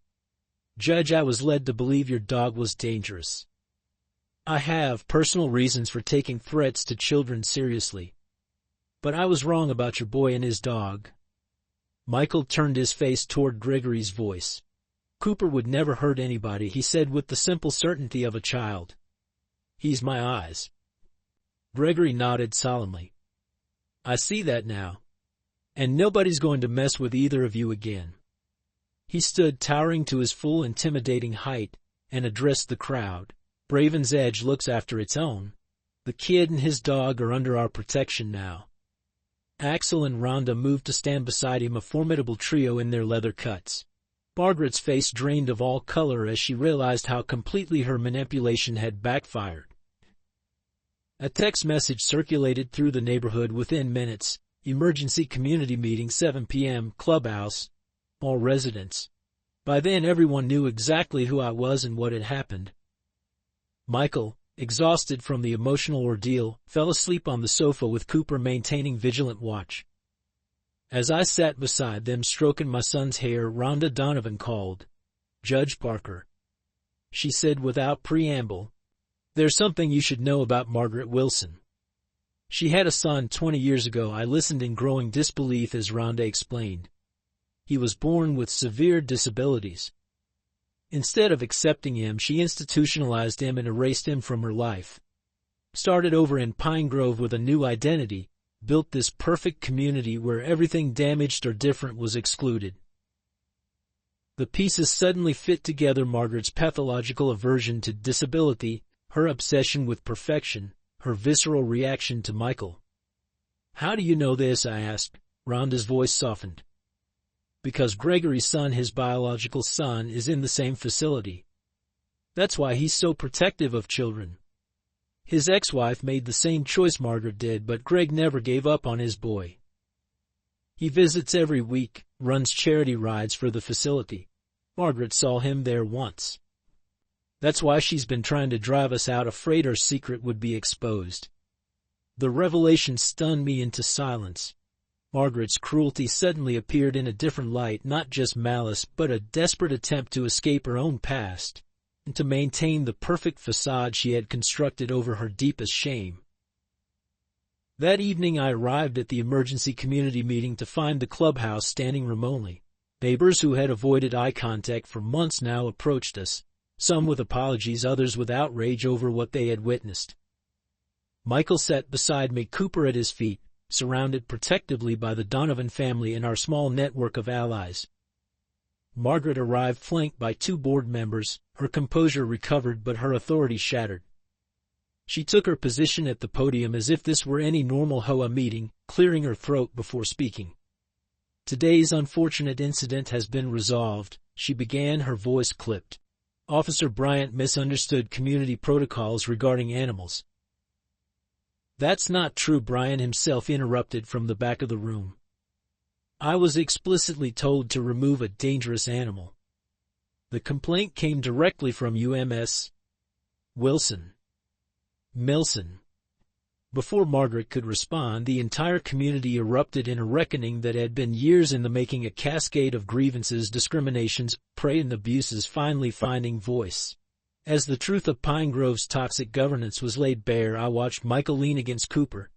"Judge, I was led to believe your dog was dangerous. I have personal reasons for taking threats to children seriously. But I was wrong about your boy and his dog." Michael turned his face toward Gregory's voice. "Cooper would never hurt anybody," he said with the simple certainty of a child. "He's my eyes." Gregory nodded solemnly. "I see that now. And nobody's going to mess with either of you again." He stood towering to his full intimidating height and addressed the crowd. "Braven's Edge looks after its own. The kid and his dog are under our protection now." Axel and Rhonda moved to stand beside him, a formidable trio in their leather cuts. Margaret's face drained of all color as she realized how completely her manipulation had backfired. A text message circulated through the neighborhood within minutes. "Emergency community meeting, 7 p.m., clubhouse. All residents." By then everyone knew exactly who I was and what had happened. Michael, exhausted from the emotional ordeal, fell asleep on the sofa with Cooper maintaining vigilant watch. As I sat beside them stroking my son's hair, Rhonda Donovan called. "Judge Parker," she said without preamble, "there's something you should know about Margaret Wilson. She had a son 20 years ago." I listened in growing disbelief as Rhonda explained. "He was born with severe disabilities. Instead of accepting him, she institutionalized him and erased him from her life. Started over in Pine Grove with a new identity, built this perfect community where everything damaged or different was excluded." The pieces suddenly fit together: Margaret's pathological aversion to disability, her obsession with perfection, her visceral reaction to Michael. "How do you know this?" I asked. Rhonda's voice softened. "Because Gregory's son, his biological son, is in the same facility. That's why he's so protective of children. His ex-wife made the same choice Margaret did, but Greg never gave up on his boy. He visits every week, runs charity rides for the facility. Margaret saw him there once. That's why she's been trying to drive us out, afraid our secret would be exposed. The revelation stunned me into silence. Margaret's cruelty suddenly appeared in a different light, not just malice, but a desperate attempt to escape her own past, and to maintain the perfect facade she had constructed over her deepest shame. That evening I arrived at the emergency community meeting to find the clubhouse standing room only. Neighbors who had avoided eye contact for months now approached us, some with apologies, others with outrage over what they had witnessed. Michael sat beside me, Cooper at his feet, surrounded protectively by the Donovan family and our small network of allies. Margaret arrived flanked by 2 board members, her composure recovered but her authority shattered. She took her position at the podium as if this were any normal HOA meeting, clearing her throat before speaking. Today's unfortunate incident has been resolved, she began, her voice clipped. Officer Bryant misunderstood community protocols regarding animals. That's not true, Bryant himself interrupted from the back of the room. I was explicitly told to remove a dangerous animal. The complaint came directly from UMS Wilson. Milson. Before Margaret could respond, the entire community erupted in a reckoning that had been years in the making, a cascade of grievances, discriminations, prey and abuses finally finding voice. As the truth of Pine Grove's toxic governance was laid bare, I watched Michael lean against Cooper,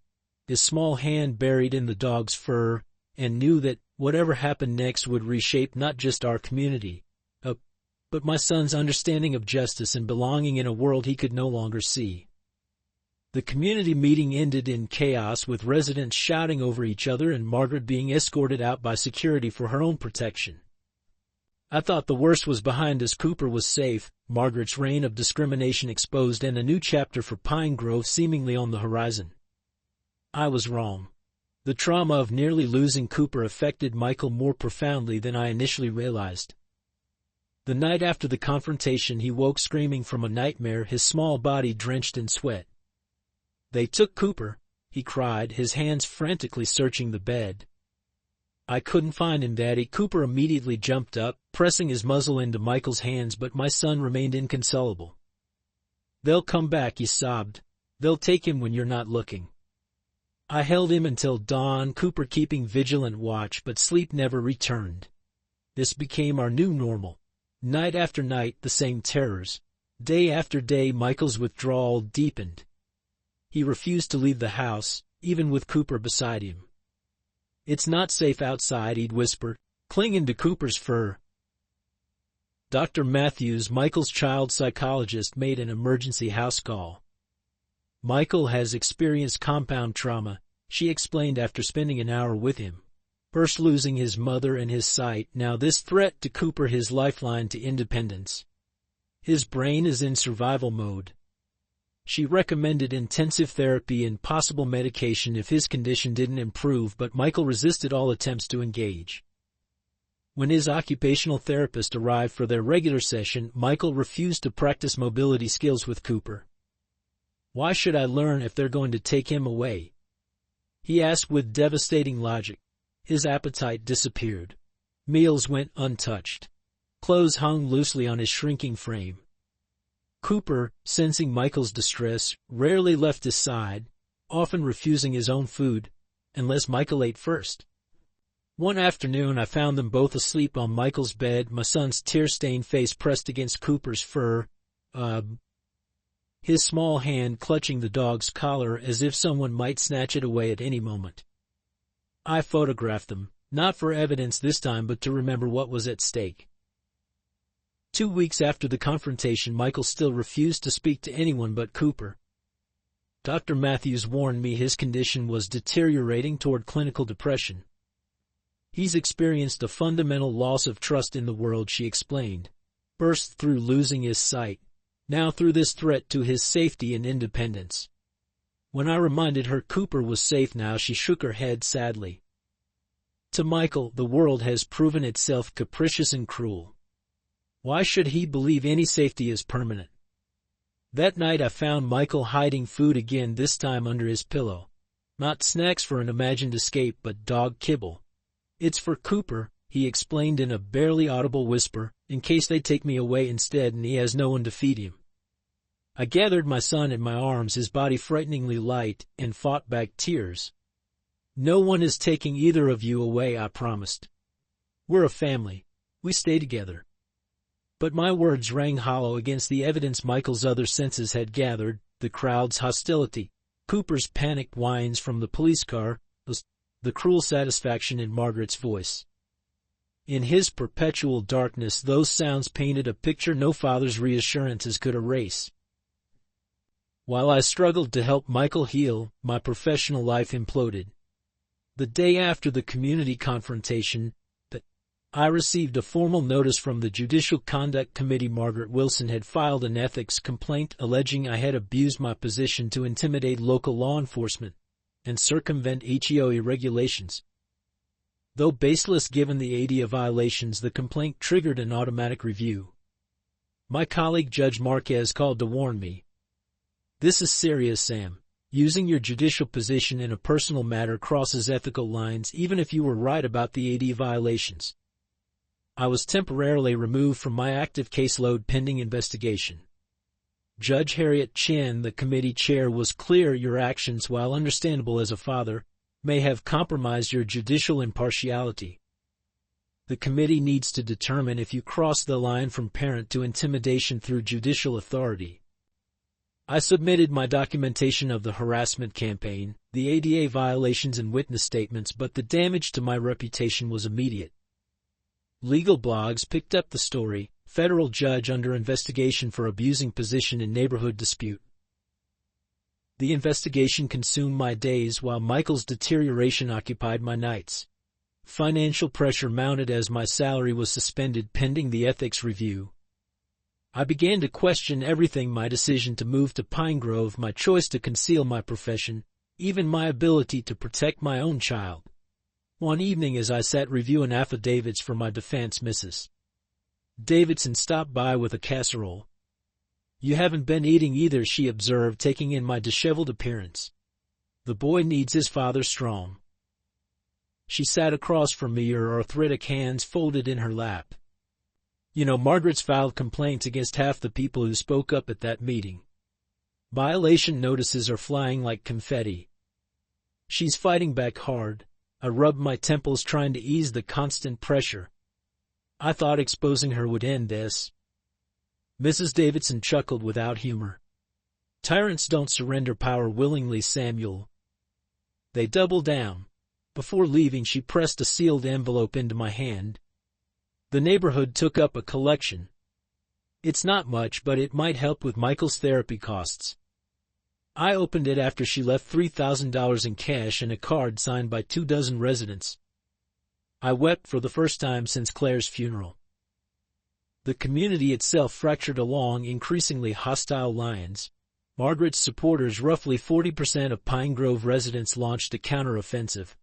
his small hand buried in the dog's fur, and knew that whatever happened next would reshape not just our community, but my son's understanding of justice and belonging in a world he could no longer see. The community meeting ended in chaos, with residents shouting over each other and Margaret being escorted out by security for her own protection. I thought the worst was behind us. Cooper was safe, Margaret's reign of discrimination exposed, and a new chapter for Pine Grove seemingly on the horizon. I was wrong. The trauma of nearly losing Cooper affected Michael more profoundly than I initially realized. The night after the confrontation, he woke screaming from a nightmare, his small body drenched in sweat. "They took Cooper," he cried, his hands frantically searching the bed. "I couldn't find him, Daddy." Cooper immediately jumped up, pressing his muzzle into Michael's hands, but my son remained inconsolable. "They'll come back," he sobbed. "They'll take him when you're not looking." I held him until dawn, Cooper keeping vigilant watch, but sleep never returned. This became our new normal. Night after night, the same terrors. Day after day, Michael's withdrawal deepened. He refused to leave the house, even with Cooper beside him. "It's not safe outside," he'd whisper, clinging to Cooper's fur. Dr. Matthews, Michael's child psychologist, made an emergency house call. "Michael has experienced compound trauma," she explained after spending an hour with him. "First losing his mother and his sight, now this threat to Cooper, his lifeline to independence. His brain is in survival mode." She recommended intensive therapy and possible medication if his condition didn't improve, but Michael resisted all attempts to engage. When his occupational therapist arrived for their regular session, Michael refused to practice mobility skills with Cooper. "Why should I learn if they're going to take him away?" he asked with devastating logic. His appetite disappeared. Meals went untouched. Clothes hung loosely on his shrinking frame. Cooper, sensing Michael's distress, rarely left his side, often refusing his own food, unless Michael ate first. One afternoon I found them both asleep on Michael's bed, my son's tear-stained face pressed against Cooper's fur, his small hand clutching the dog's collar as if someone might snatch it away at any moment. I photographed them, not for evidence this time, but to remember what was at stake. 2 weeks after the confrontation, Michael still refused to speak to anyone but Cooper. Dr. Matthews warned me his condition was deteriorating toward clinical depression. "He's experienced a fundamental loss of trust in the world," she explained, first through losing his sight, now through this threat to his safety and independence. When I reminded her Cooper was safe now, she shook her head sadly. To Michael, the world has proven itself capricious and cruel. Why should he believe any safety is permanent? That night I found Michael hiding food again, this time under his pillow. Not snacks for an imagined escape, but dog kibble. "It's for Cooper," he explained in a barely audible whisper, "in case they take me away instead and he has no one to feed him." I gathered my son in my arms, his body frighteningly light, and fought back tears. "No one is taking either of you away," I promised. "We're a family. We stay together." But my words rang hollow against the evidence Michael's other senses had gathered: the crowd's hostility, Cooper's panicked whines from the police car, the cruel satisfaction in Margaret's voice. In his perpetual darkness, those sounds painted a picture no father's reassurances could erase. While I struggled to help Michael heal, my professional life imploded. The day after the community confrontation, I received a formal notice from the Judicial Conduct Committee. Margaret Wilson had filed an ethics complaint alleging I had abused my position to intimidate local law enforcement and circumvent HEOE regulations. Though baseless given the ADA violations, the complaint triggered an automatic review. My colleague Judge Marquez called to warn me. "This is serious, Sam. Using your judicial position in a personal matter crosses ethical lines, even if you were right about the ADA violations." I was temporarily removed from my active caseload pending investigation. Judge Harriet Chin, the committee chair, was clear: "Your actions, while understandable as a father, may have compromised your judicial impartiality. The committee needs to determine if you cross the line from parent to intimidation through judicial authority." I submitted my documentation of the harassment campaign, the ADA violations and witness statements, but the damage to my reputation was immediate. Legal blogs picked up the story: "Federal judge under investigation for abusing position in neighborhood dispute." The investigation consumed my days while Michael's deterioration occupied my nights. Financial pressure mounted as my salary was suspended pending the ethics review. I began to question everything: my decision to move to Pine Grove, my choice to conceal my profession, even my ability to protect my own child. One evening, as I sat reviewing affidavits for my defense, Mrs. Davidson stopped by with a casserole. "You haven't been eating either," she observed, taking in my disheveled appearance. "The boy needs his father strong." She sat across from me, her arthritic hands folded in her lap. "You know, Margaret's filed complaints against half the people who spoke up at that meeting. Violation notices are flying like confetti. She's fighting back hard." I rubbed my temples, trying to ease the constant pressure. I thought exposing her would end this. Mrs. Davidson chuckled without humor. "Tyrants don't surrender power willingly, Samuel. They double down." Before leaving, she pressed a sealed envelope into my hand. "The neighborhood took up a collection. It's not much, but it might help with Michael's therapy costs." I opened it after she left $3,000 in cash and a card signed by 24 residents. I wept for the first time since Claire's funeral. The community itself fractured along increasingly hostile lines. Margaret's supporters, roughly 40% of Pine Grove residents, launched a counter-offensive.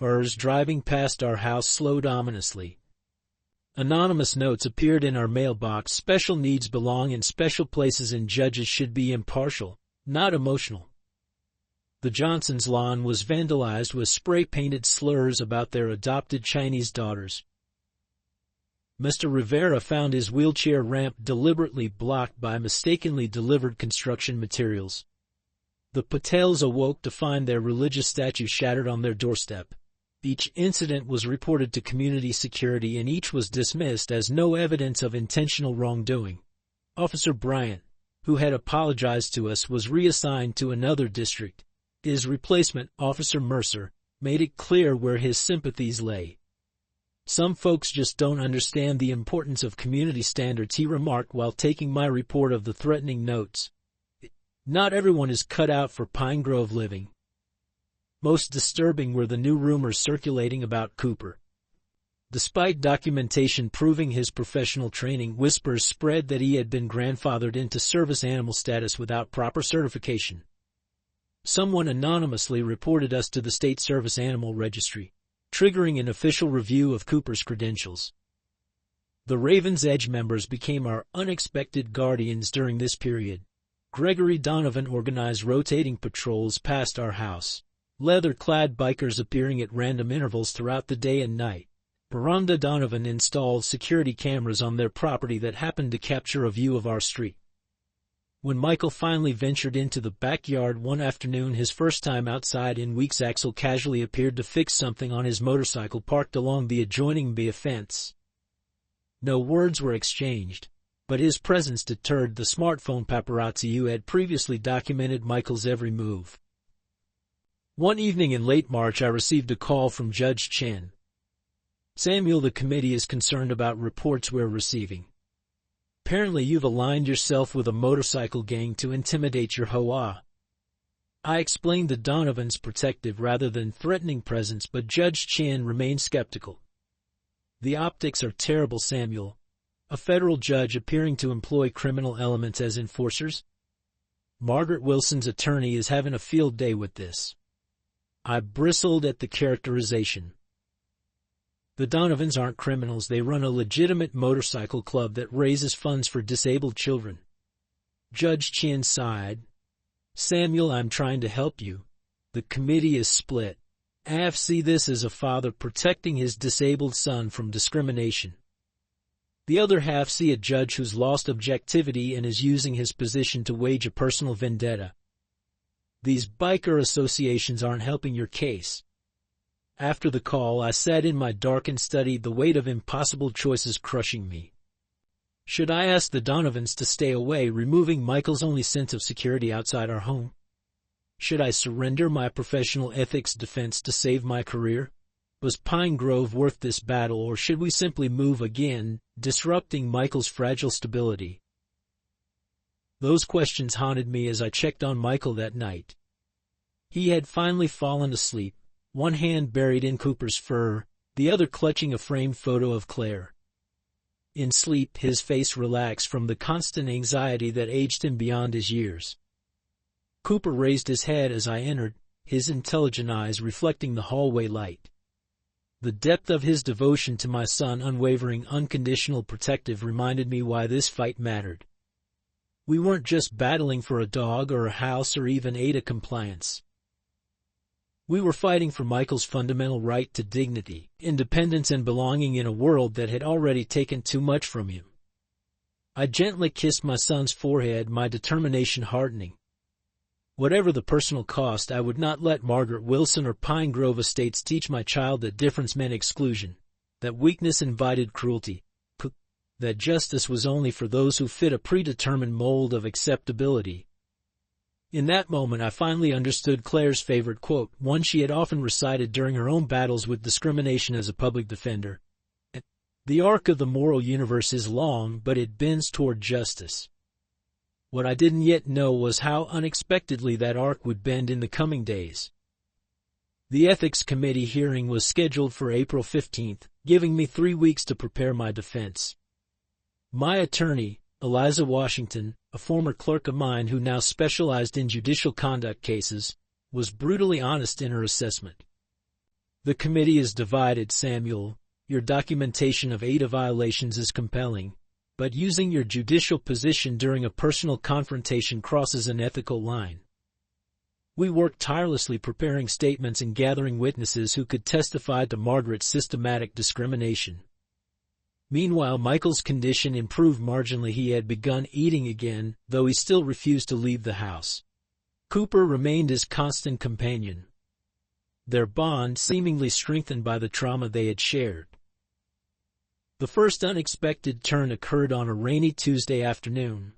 Cars driving past our house slowed ominously. Anonymous notes appeared in our mailbox: "Special needs belong in special places and judges should be impartial, not emotional." The Johnsons' lawn was vandalized with spray-painted slurs about their adopted Chinese daughters. Mr. Rivera found his wheelchair ramp deliberately blocked by mistakenly delivered construction materials. The Patels awoke to find their religious statue shattered on their doorstep. Each incident was reported to community security, and each was dismissed as no evidence of intentional wrongdoing. Officer Bryant, who had apologized to us, was reassigned to another district. His replacement, Officer Mercer, made it clear where his sympathies lay. "Some folks just don't understand the importance of community standards," he remarked while taking my report of the threatening notes. "Not everyone is cut out for Pine Grove living." Most disturbing were the new rumors circulating about Cooper. Despite documentation proving his professional training, whispers spread that he had been grandfathered into service animal status without proper certification. Someone anonymously reported us to the State Service Animal Registry, triggering an official review of Cooper's credentials. The Raven's Edge members became our unexpected guardians during this period. Gregory Donovan organized rotating patrols past our house, leather-clad bikers appearing at random intervals throughout the day and night. Rhonda Donovan installed security cameras on their property that happened to capture a view of our street. When Michael finally ventured into the backyard one afternoon, his first time outside in weeks, Axel casually appeared to fix something on his motorcycle parked along the adjoining bay fence. No words were exchanged, but his presence deterred the smartphone paparazzi who had previously documented Michael's every move. One evening in late March, I received a call from Judge Chen. "Samuel, the committee is concerned about reports we're receiving. Apparently you've aligned yourself with a motorcycle gang to intimidate your Hoa." I explained the Donovan's protective rather than threatening presence, but Judge Chen remained skeptical. "The optics are terrible, Samuel. A federal judge appearing to employ criminal elements as enforcers? Margaret Wilson's attorney is having a field day with this." I bristled at the characterization. "The Donovans aren't criminals. They run a legitimate motorcycle club that raises funds for disabled children." Judge Chen sighed. "Samuel, I'm trying to help you. The committee is split. I see this as a father protecting his disabled son from discrimination. The other half see a judge who's lost objectivity and is using his position to wage a personal vendetta. These biker associations aren't helping your case." After the call, I sat in my dark and studied, the weight of impossible choices crushing me. Should I ask the Donovans to stay away, removing Michael's only sense of security outside our home? Should I surrender my professional ethics defense to save my career? Was Pine Grove worth this battle, or should we simply move again, disrupting Michael's fragile stability? Those questions haunted me as I checked on Michael that night. He had finally fallen asleep, one hand buried in Cooper's fur, the other clutching a framed photo of Claire. In sleep, his face relaxed from the constant anxiety that aged him beyond his years. Cooper raised his head as I entered, his intelligent eyes reflecting the hallway light. The depth of his devotion to my son, unwavering, unconditional, protective, reminded me why this fight mattered. We weren't just battling for a dog or a house or even ADA compliance. We were fighting for Michael's fundamental right to dignity, independence, and belonging in a world that had already taken too much from him. I gently kissed my son's forehead, my determination hardening. Whatever the personal cost, I would not let Margaret Wilson or Pine Grove Estates teach my child that difference meant exclusion, that weakness invited cruelty, that justice was only for those who fit a predetermined mold of acceptability. In that moment, I finally understood Claire's favorite quote, one she had often recited during her own battles with discrimination as a public defender. "The arc of the moral universe is long, but it bends toward justice." What I didn't yet know was how unexpectedly that arc would bend in the coming days. The Ethics Committee hearing was scheduled for April 15th, giving me 3 weeks to prepare my defense. My attorney, Eliza Washington, a former clerk of mine who now specialized in judicial conduct cases, was brutally honest in her assessment. "The committee is divided, Samuel. Your documentation of ADA violations is compelling, but using your judicial position during a personal confrontation crosses an ethical line." We worked tirelessly preparing statements and gathering witnesses who could testify to Margaret's systematic discrimination. Meanwhile, Michael's condition improved marginally. He had begun eating again, though he still refused to leave the house. Cooper remained his constant companion, their bond seemingly strengthened by the trauma they had shared. The first unexpected turn occurred on a rainy Tuesday afternoon.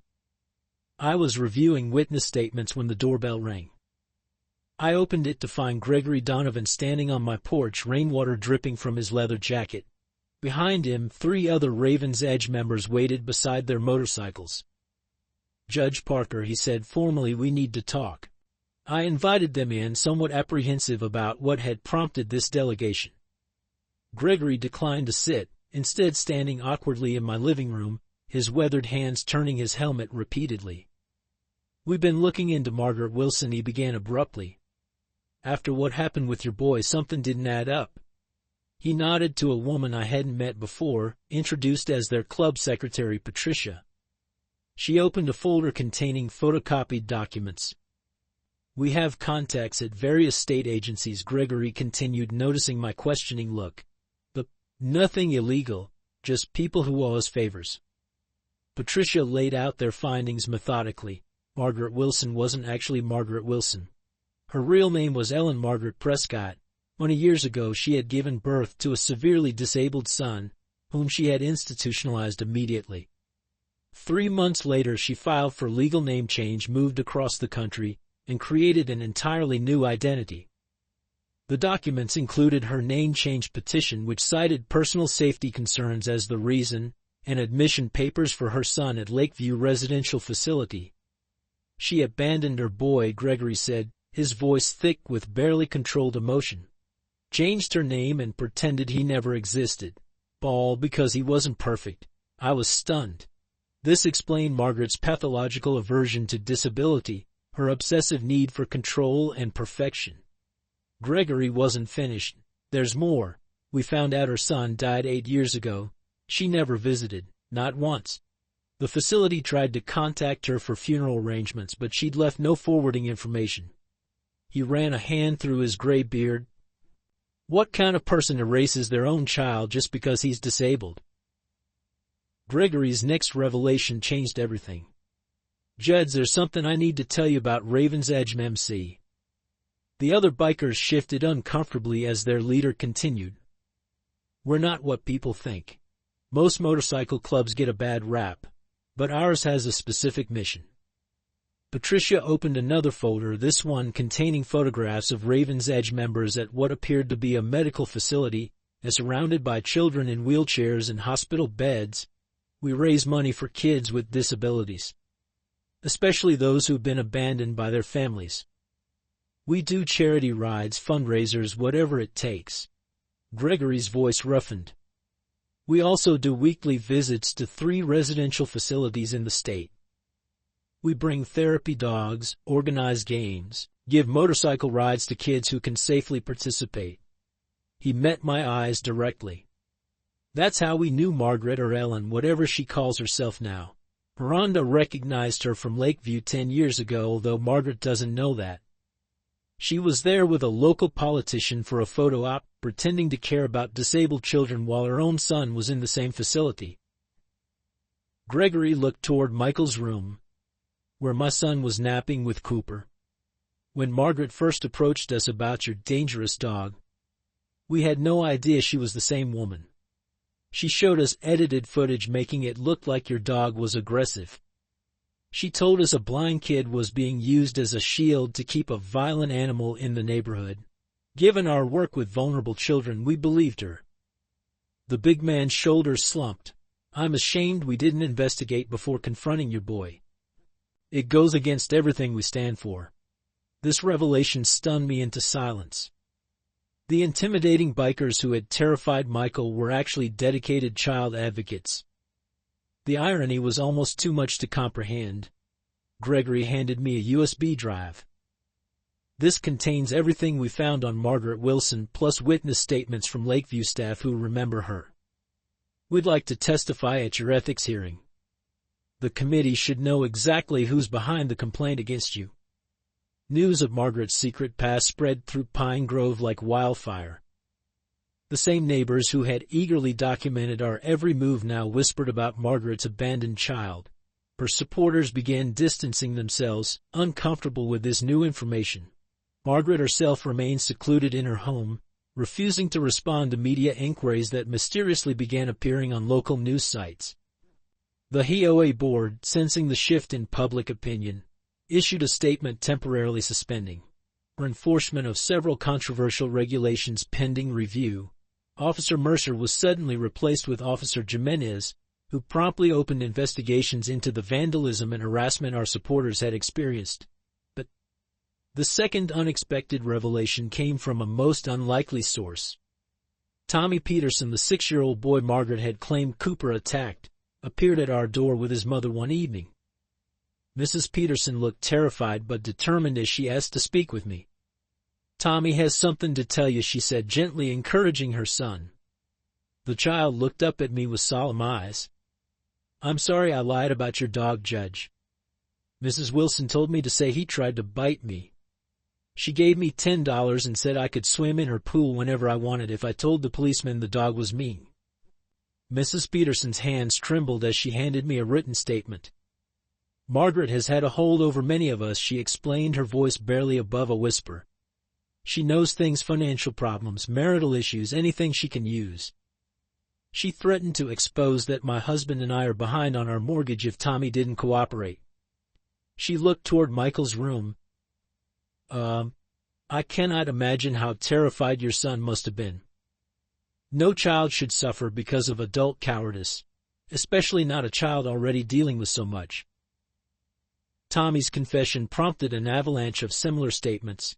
I was reviewing witness statements when the doorbell rang. I opened it to find Gregory Donovan standing on my porch, rainwater dripping from his leather jacket. Behind him, 3 other Raven's Edge members waited beside their motorcycles. "Judge Parker," he said formally, "we need to talk." I invited them in, somewhat apprehensive about what had prompted this delegation. Gregory declined to sit, instead standing awkwardly in my living room, his weathered hands turning his helmet repeatedly. "We've been looking into Margaret Wilson," he began abruptly. "After what happened with your boy, something didn't add up." He nodded to a woman I hadn't met before, introduced as their club secretary, Patricia. She opened a folder containing photocopied documents. "We have contacts at various state agencies," Gregory continued, noticing my questioning look. "But nothing illegal, just people who owe us favors." Patricia laid out their findings methodically. Margaret Wilson wasn't actually Margaret Wilson. Her real name was Ellen Margaret Prescott. 20 years ago she had given birth to a severely disabled son, whom she had institutionalized immediately. 3 months later she filed for legal name change, moved across the country, and created an entirely new identity. The documents included her name change petition, which cited personal safety concerns as the reason, and admission papers for her son at Lakeview Residential Facility. "She abandoned her boy," Gregory said, his voice thick with barely controlled emotion. "Changed her name and pretended he never existed. All because he wasn't perfect." I was stunned. This explained Margaret's pathological aversion to disability, her obsessive need for control and perfection. Gregory wasn't finished. "There's more. We found out her son died 8 years ago. She never visited, not once. The facility tried to contact her for funeral arrangements, but she'd left no forwarding information." He ran a hand through his gray beard. "What kind of person erases their own child just because he's disabled?" Gregory's next revelation changed everything. "Judge, there's something I need to tell you about Raven's Edge MC." The other bikers shifted uncomfortably as their leader continued. "We're not what people think. Most motorcycle clubs get a bad rap, but ours has a specific mission." Patricia opened another folder, this one containing photographs of Raven's Edge members at what appeared to be a medical facility, and surrounded by children in wheelchairs and hospital beds. "We raise money for kids with disabilities, especially those who've been abandoned by their families. We do charity rides, fundraisers, whatever it takes." Gregory's voice roughened. "We also do weekly visits to 3 residential facilities in the state. We bring therapy dogs, organize games, give motorcycle rides to kids who can safely participate." He met my eyes directly. "That's how we knew Margaret, or Ellen, whatever she calls herself now. Rhonda recognized her from Lakeview 10 years ago, although Margaret doesn't know that. She was there with a local politician for a photo op, pretending to care about disabled children while her own son was in the same facility." Gregory looked toward Michael's room, where my son was napping with Cooper. "When Margaret first approached us about your dangerous dog, we had no idea she was the same woman. She showed us edited footage making it look like your dog was aggressive. She told us a blind kid was being used as a shield to keep a violent animal in the neighborhood. Given our work with vulnerable children, we believed her." The big man's shoulders slumped. "I'm ashamed we didn't investigate before confronting your boy. It goes against everything we stand for." This revelation stunned me into silence. The intimidating bikers who had terrified Michael were actually dedicated child advocates. The irony was almost too much to comprehend. Gregory handed me a USB drive. "This contains everything we found on Margaret Wilson, plus witness statements from Lakeview staff who remember her. We'd like to testify at your ethics hearing. The committee should know exactly who's behind the complaint against you." News of Margaret's secret past spread through Pine Grove like wildfire. The same neighbors who had eagerly documented our every move now whispered about Margaret's abandoned child. Her supporters began distancing themselves, uncomfortable with this new information. Margaret herself remained secluded in her home, refusing to respond to media inquiries that mysteriously began appearing on local news sites. The HOA board, sensing the shift in public opinion, issued a statement temporarily suspending for enforcement of several controversial regulations pending review. Officer Mercer was suddenly replaced with Officer Jimenez, who promptly opened investigations into the vandalism and harassment our supporters had experienced. But the second unexpected revelation came from a most unlikely source. Tommy Peterson, the 6-year-old boy Margaret had claimed Cooper attacked, appeared at our door with his mother one evening. Mrs. Peterson looked terrified but determined as she asked to speak with me. "Tommy has something to tell you," she said, gently encouraging her son. The child looked up at me with solemn eyes. I'm sorry I lied about your dog, Judge. Mrs. Wilson told me to say he tried to bite me. She gave me $10 and said I could swim in her pool whenever I wanted if I told the policeman the dog was mean. Mrs. Peterson's hands trembled as she handed me a written statement. Margaret has had a hold over many of us, she explained, her voice barely above a whisper. She knows things, financial problems, marital issues, anything she can use. She threatened to expose that my husband and I are behind on our mortgage if Tommy didn't cooperate. She looked toward Michael's room. I cannot imagine how terrified your son must have been. No child should suffer because of adult cowardice, especially not a child already dealing with so much. Tommy's confession prompted an avalanche of similar statements.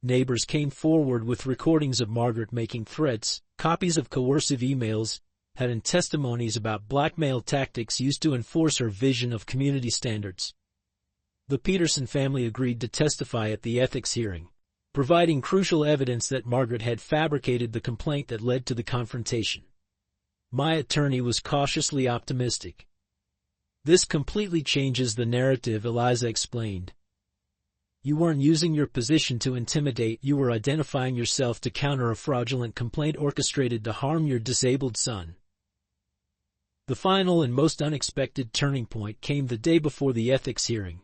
Neighbors came forward with recordings of Margaret making threats, copies of coercive emails, and testimonies about blackmail tactics used to enforce her vision of community standards. The Peterson family agreed to testify at the ethics hearing, providing crucial evidence that Margaret had fabricated the complaint that led to the confrontation. My attorney was cautiously optimistic. This completely changes the narrative, Eliza explained. You weren't using your position to intimidate, you were identifying yourself to counter a fraudulent complaint orchestrated to harm your disabled son. The final and most unexpected turning point came the day before the ethics hearing.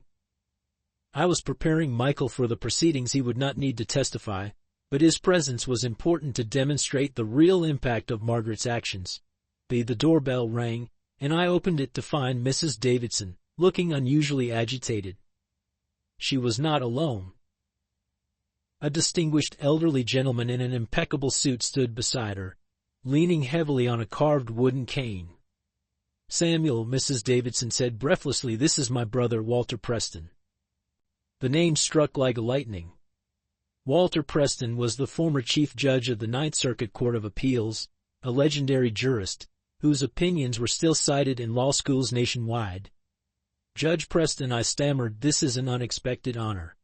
I was preparing Michael for the proceedings. He would not need to testify, but his presence was important to demonstrate the real impact of Margaret's actions. The doorbell rang, and I opened it to find Mrs. Davidson, looking unusually agitated. She was not alone. A distinguished elderly gentleman in an impeccable suit stood beside her, leaning heavily on a carved wooden cane. Samuel, Mrs. Davidson said breathlessly, this is my brother, Walter Preston. The name struck like lightning. Walter Preston was the former chief judge of the Ninth Circuit Court of Appeals, a legendary jurist, whose opinions were still cited in law schools nationwide. Judge Preston, I stammered, this is an unexpected honor.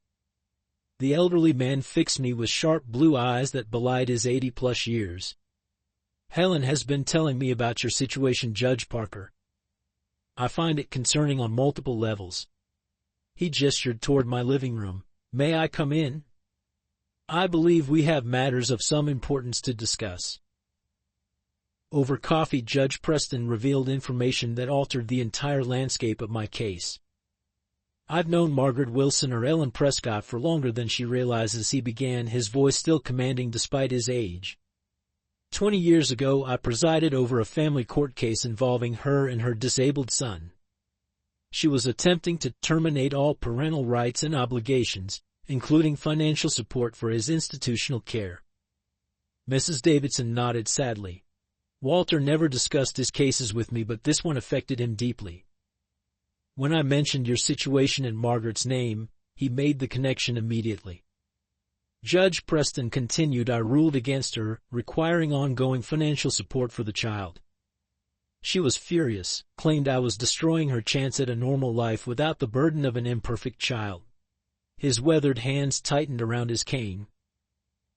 The elderly man fixed me with sharp blue eyes that belied his 80-plus years. Helen has been telling me about your situation, Judge Parker. I find it concerning on multiple levels. He gestured toward my living room. May I come in? I believe we have matters of some importance to discuss. Over coffee, Judge Preston revealed information that altered the entire landscape of my case. I've known Margaret Wilson, or Ellen Prescott, for longer than she realizes, he began, his voice still commanding despite his age. 20 years ago, I presided over a family court case involving her and her disabled son. She was attempting to terminate all parental rights and obligations, including financial support for his institutional care. Mrs. Davidson nodded sadly. Walter never discussed his cases with me, but this one affected him deeply. When I mentioned your situation and Margaret's name, he made the connection immediately. Judge Preston continued, I ruled against her, requiring ongoing financial support for the child. She was furious, claimed I was destroying her chance at a normal life without the burden of an imperfect child. His weathered hands tightened around his cane.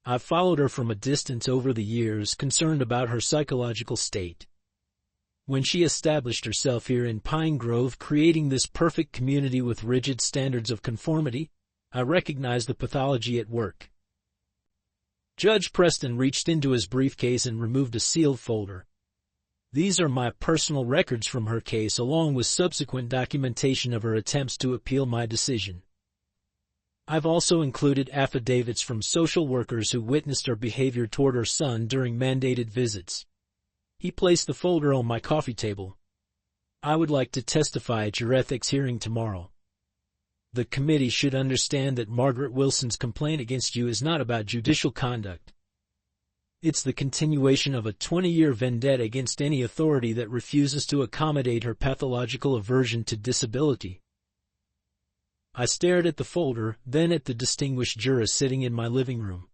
I've followed her from a distance over the years, concerned about her psychological state. When she established herself here in Pine Grove, creating this perfect community with rigid standards of conformity, I recognized the pathology at work. Judge Preston reached into his briefcase and removed a sealed folder. These are my personal records from her case, along with subsequent documentation of her attempts to appeal my decision. I've also included affidavits from social workers who witnessed her behavior toward her son during mandated visits. He placed the folder on my coffee table. I would like to testify at your ethics hearing tomorrow. The committee should understand that Margaret Wilson's complaint against you is not about judicial conduct. It's the continuation of a 20-year vendetta against any authority that refuses to accommodate her pathological aversion to disability. I stared at the folder, then at the distinguished jurist sitting in my living room.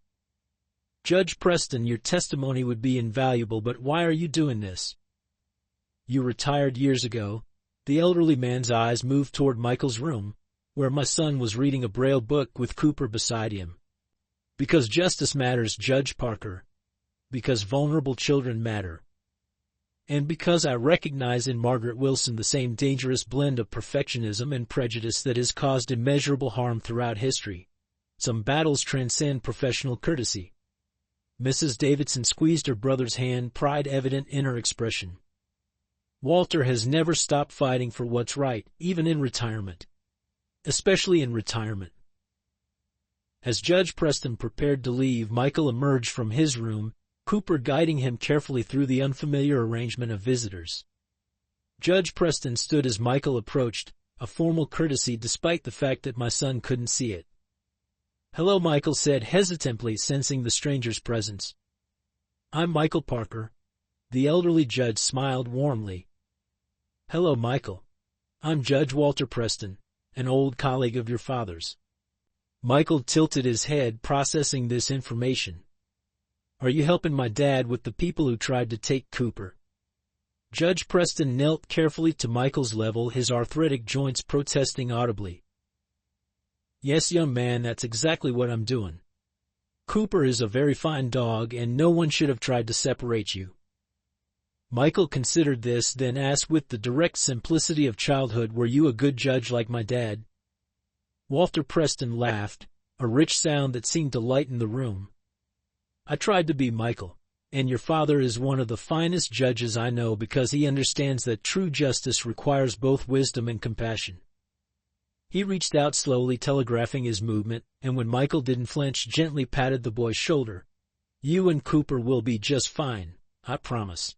Judge Preston, your testimony would be invaluable, but why are you doing this? You retired years ago. The elderly man's eyes moved toward Michael's room, where my son was reading a Braille book with Cooper beside him. Because justice matters, Judge Parker. Because vulnerable children matter. And because I recognize in Margaret Wilson the same dangerous blend of perfectionism and prejudice that has caused immeasurable harm throughout history. Some battles transcend professional courtesy. Mrs. Davidson squeezed her brother's hand, pride evident in her expression. Walter has never stopped fighting for what's right, even in retirement. Especially in retirement. As Judge Preston prepared to leave, Michael emerged from his room, Cooper guiding him carefully through the unfamiliar arrangement of visitors. Judge Preston stood as Michael approached, a formal courtesy despite the fact that my son couldn't see it. "Hello," Michael said hesitantly, sensing the stranger's presence. "I'm Michael Parker." The elderly judge smiled warmly. "Hello, Michael. I'm Judge Walter Preston, an old colleague of your father's." Michael tilted his head, processing this information. "Are you helping my dad with the people who tried to take Cooper?" Judge Preston knelt carefully to Michael's level, his arthritic joints protesting audibly. "Yes, young man, that's exactly what I'm doing. Cooper is a very fine dog, and no one should have tried to separate you." Michael considered this, then asked with the direct simplicity of childhood, "Were you a good judge like my dad?" Walter Preston laughed, a rich sound that seemed to lighten the room. "I tried to be, Michael, and your father is one of the finest judges I know because he understands that true justice requires both wisdom and compassion." He reached out slowly, telegraphing his movement, and when Michael didn't flinch, gently patted the boy's shoulder. "You and Cooper will be just fine, I promise."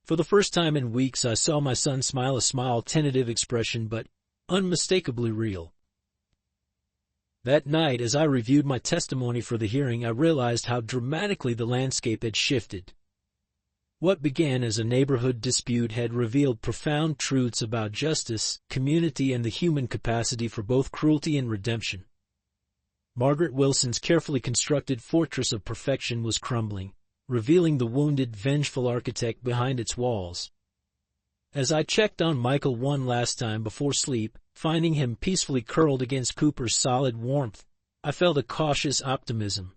For the first time in weeks I saw my son smile, a smile, tentative expression, but unmistakably real. That night, as I reviewed my testimony for the hearing, I realized how dramatically the landscape had shifted. What began as a neighborhood dispute had revealed profound truths about justice, community, and the human capacity for both cruelty and redemption. Margaret Wilson's carefully constructed fortress of perfection was crumbling, revealing the wounded, vengeful architect behind its walls. As I checked on Michael one last time before sleep, finding him peacefully curled against Cooper's solid warmth, I felt a cautious optimism.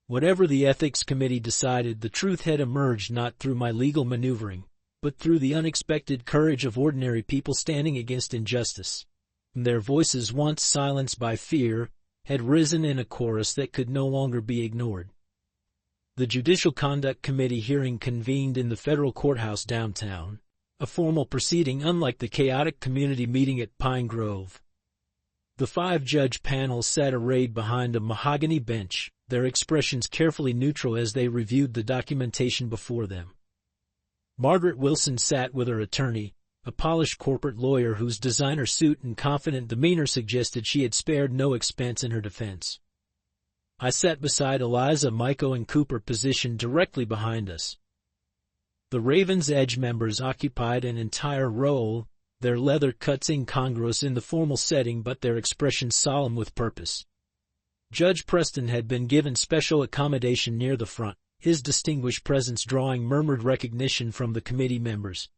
Whatever the ethics committee decided, the truth had emerged not through my legal maneuvering, but through the unexpected courage of ordinary people standing against injustice. Their voices, once silenced by fear, had risen in a chorus that could no longer be ignored. The Judicial Conduct Committee hearing convened in the federal courthouse downtown, a formal proceeding unlike the chaotic community meeting at Pine Grove. The 5-judge panel sat arrayed behind a mahogany bench, their expressions carefully neutral as they reviewed the documentation before them. Margaret Wilson sat with her attorney, a polished corporate lawyer whose designer suit and confident demeanor suggested she had spared no expense in her defense. I sat beside Eliza, Michael, and Cooper, positioned directly behind us. The Raven's Edge members occupied an entire row, their leather cuts incongruous in the formal setting but their expressions solemn with purpose. Judge Preston had been given special accommodation near the front, his distinguished presence drawing murmured recognition from the committee members.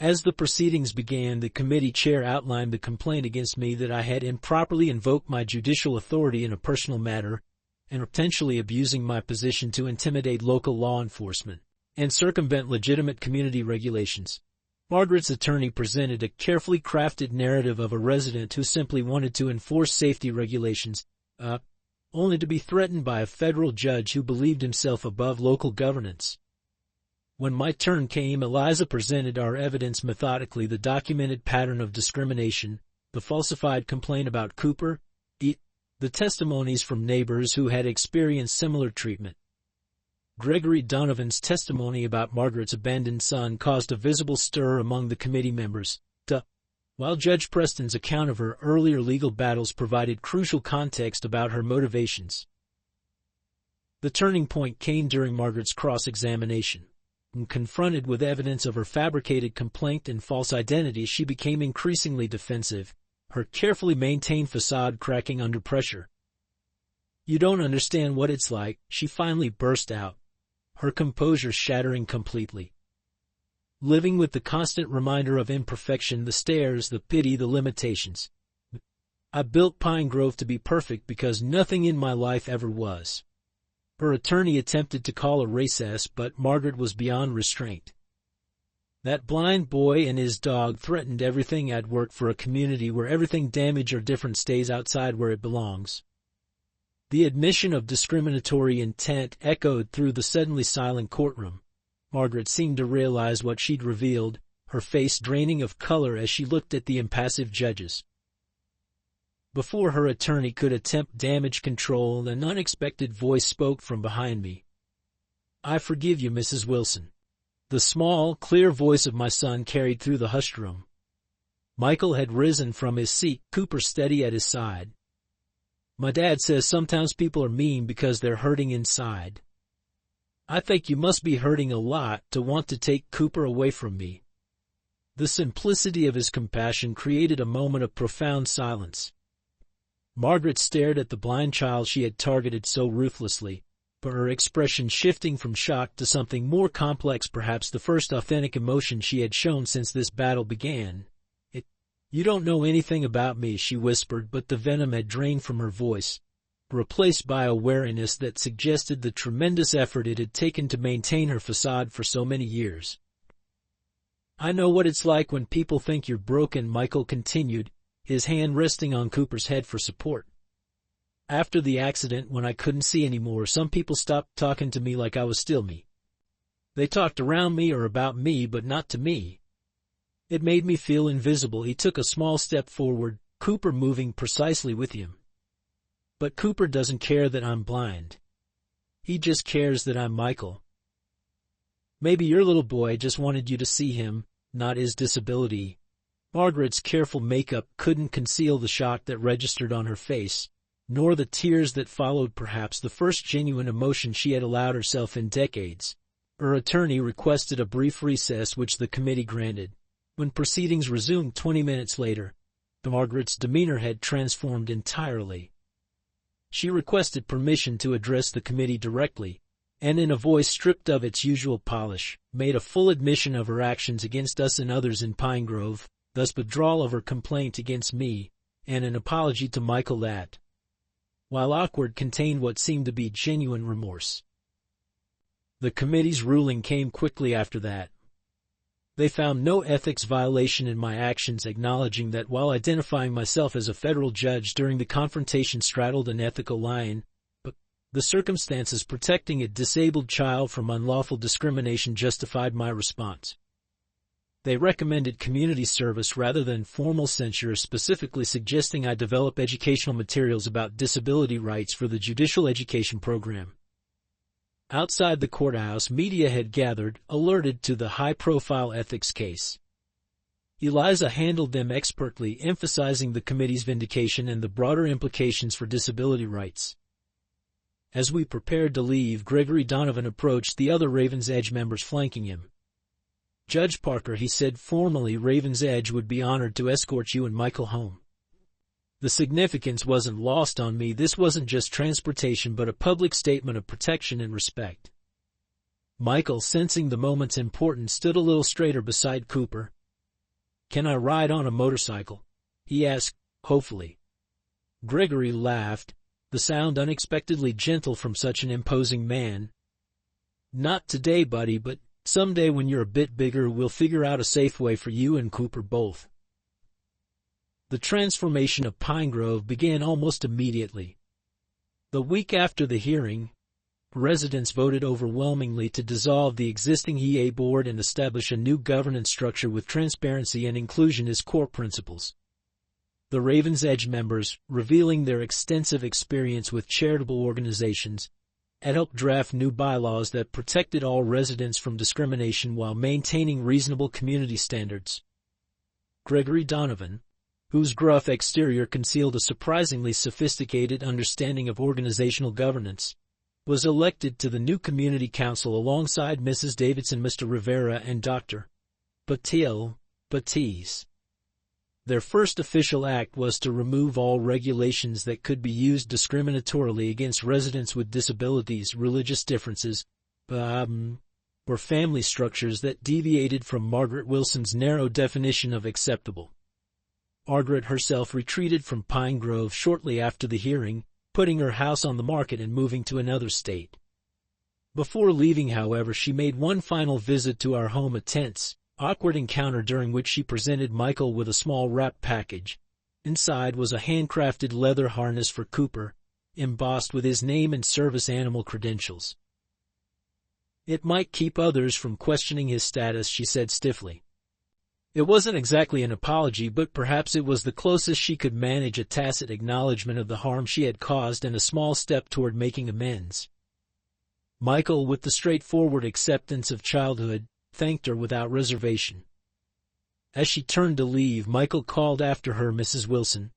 As the proceedings began, the committee chair outlined the complaint against me that I had improperly invoked my judicial authority in a personal matter and potentially abusing my position to intimidate local law enforcement and circumvent legitimate community regulations. Margaret's attorney presented a carefully crafted narrative of a resident who simply wanted to enforce safety regulations, only to be threatened by a federal judge who believed himself above local governance. When my turn came, Eliza presented our evidence methodically: the documented pattern of discrimination, the falsified complaint about Cooper, the testimonies from neighbors who had experienced similar treatment. Gregory Donovan's testimony about Margaret's abandoned son caused a visible stir among the committee members, while Judge Preston's account of her earlier legal battles provided crucial context about her motivations. The turning point came during Margaret's cross-examination. When confronted with evidence of her fabricated complaint and false identity, she became increasingly defensive, her carefully maintained facade cracking under pressure. "You don't understand what it's like," she finally burst out, her composure shattering completely. "Living with the constant reminder of imperfection, the stares, the pity, the limitations. I built Pine Grove to be perfect because nothing in my life ever was. Her attorney attempted to call a recess, but Margaret was beyond restraint. That blind boy and his dog threatened everything. I'd worked for a community where everything damaged or different stays outside where it belongs. The admission of discriminatory intent echoed through the suddenly silent courtroom. Margaret seemed to realize what she'd revealed, her face draining of color as she looked at the impassive judges. Before her attorney could attempt damage control, an unexpected voice spoke from behind me. "I forgive you, Mrs. Wilson." The small, clear voice of my son carried through the hushed room. Michael had risen from his seat, Cooper steady at his side. "My dad says sometimes people are mean because they're hurting inside. I think you must be hurting a lot to want to take Cooper away from me." The simplicity of his compassion created a moment of profound silence. Margaret stared at the blind child she had targeted so ruthlessly, but her expression shifting from shock to something more complex, perhaps the first authentic emotion she had shown since this battle began. "You don't know anything about me," she whispered, but the venom had drained from her voice, replaced by a wariness that suggested the tremendous effort it had taken to maintain her facade for so many years. "I know what it's like when people think you're broken," Michael continued, his hand resting on Cooper's head for support. "After the accident, when I couldn't see anymore, some people stopped talking to me like I was still me. They talked around me or about me, but not to me. It made me feel invisible." He took a small step forward, Cooper moving precisely with him. "But Cooper doesn't care that I'm blind. He just cares that I'm Michael. Maybe your little boy just wanted you to see him, not his disability." Margaret's careful makeup couldn't conceal the shock that registered on her face, nor the tears that followed, perhaps the first genuine emotion she had allowed herself in decades. Her attorney requested a brief recess, which the committee granted. When proceedings resumed 20 minutes later, Margaret's demeanor had transformed entirely. She requested permission to address the committee directly, and in a voice stripped of its usual polish, made a full admission of her actions against us and others in Pine Grove, thus withdrawal of her complaint against me, and an apology to Michael that, while awkward, contained what seemed to be genuine remorse. The committee's ruling came quickly after that. They found no ethics violation in my actions, acknowledging that while identifying myself as a federal judge during the confrontation straddled an ethical line, but the circumstances protecting a disabled child from unlawful discrimination justified my response. They recommended community service rather than formal censure, specifically suggesting I develop educational materials about disability rights for the judicial education program. Outside the courthouse, media had gathered, alerted to the high-profile ethics case. Eliza handled them expertly, emphasizing the committee's vindication and the broader implications for disability rights. As we prepared to leave, Gregory Donovan approached the other Raven's Edge members flanking him. "Judge Parker," he said formally, "Raven's Edge would be honored to escort you and Michael home." The significance wasn't lost on me. This wasn't just transportation, but a public statement of protection and respect. Michael, sensing the moment's importance, stood a little straighter beside Cooper. "Can I ride on a motorcycle?" he asked, hopefully. Gregory laughed, the sound unexpectedly gentle from such an imposing man. "Not today, buddy, but someday when you're a bit bigger, we'll figure out a safe way for you and Cooper both." The transformation of Pine Grove began almost immediately. The week after the hearing, residents voted overwhelmingly to dissolve the existing EA board and establish a new governance structure with transparency and inclusion as core principles. The Raven's Edge members, revealing their extensive experience with charitable organizations, had helped draft new bylaws that protected all residents from discrimination while maintaining reasonable community standards. Gregory Donovan, whose gruff exterior concealed a surprisingly sophisticated understanding of organizational governance, was elected to the new community council alongside Mrs. Davidson, Mr. Rivera, and Dr. Batiste. Their first official act was to remove all regulations that could be used discriminatorily against residents with disabilities, religious differences, or family structures that deviated from Margaret Wilson's narrow definition of acceptable. Margaret herself retreated from Pine Grove shortly after the hearing, putting her house on the market and moving to another state. Before leaving, however, she made one final visit to our home, a tense, awkward encounter during which she presented Michael with a small wrapped package. Inside was a handcrafted leather harness for Cooper, embossed with his name and service animal credentials. "It might keep others from questioning his status," she said stiffly. It wasn't exactly an apology, but perhaps it was the closest she could manage, a tacit acknowledgement of the harm she had caused and a small step toward making amends. Michael, with the straightforward acceptance of childhood, thanked her without reservation. As she turned to leave, Michael called after her, "Mrs. Wilson,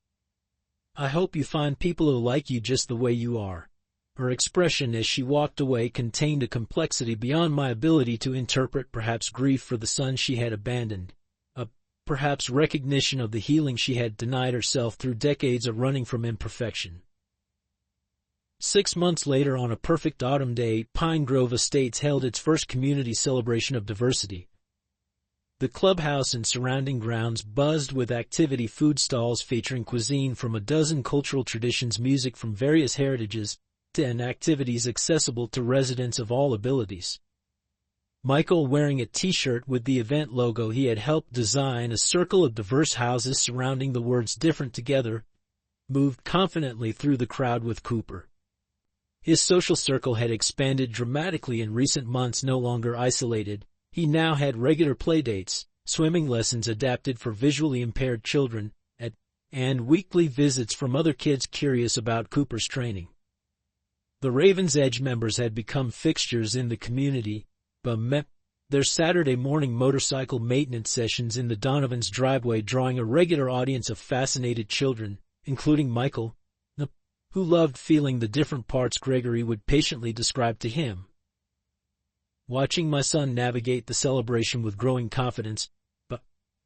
I hope you find people who like you just the way you are." Her expression as she walked away contained a complexity beyond my ability to interpret, perhaps grief for the son she had abandoned, perhaps recognition of the healing she had denied herself through decades of running from imperfection. 6 months later, on a perfect autumn day, Pine Grove Estates held its first community celebration of diversity. The clubhouse and surrounding grounds buzzed with activity, food stalls featuring cuisine from a dozen cultural traditions, music from various heritages, and activities accessible to residents of all abilities. Michael, wearing a t-shirt with the event logo he had helped design, a circle of diverse houses surrounding the words "different together," moved confidently through the crowd with Cooper. His social circle had expanded dramatically in recent months. No longer isolated, he now had regular playdates, swimming lessons adapted for visually impaired children, and weekly visits from other kids curious about Cooper's training. The Raven's Edge members had become fixtures in the community, but their Saturday morning motorcycle maintenance sessions in the Donovan's driveway drawing a regular audience of fascinated children, including Michael, who loved feeling the different parts Gregory would patiently describe to him. Watching my son navigate the celebration with growing confidence,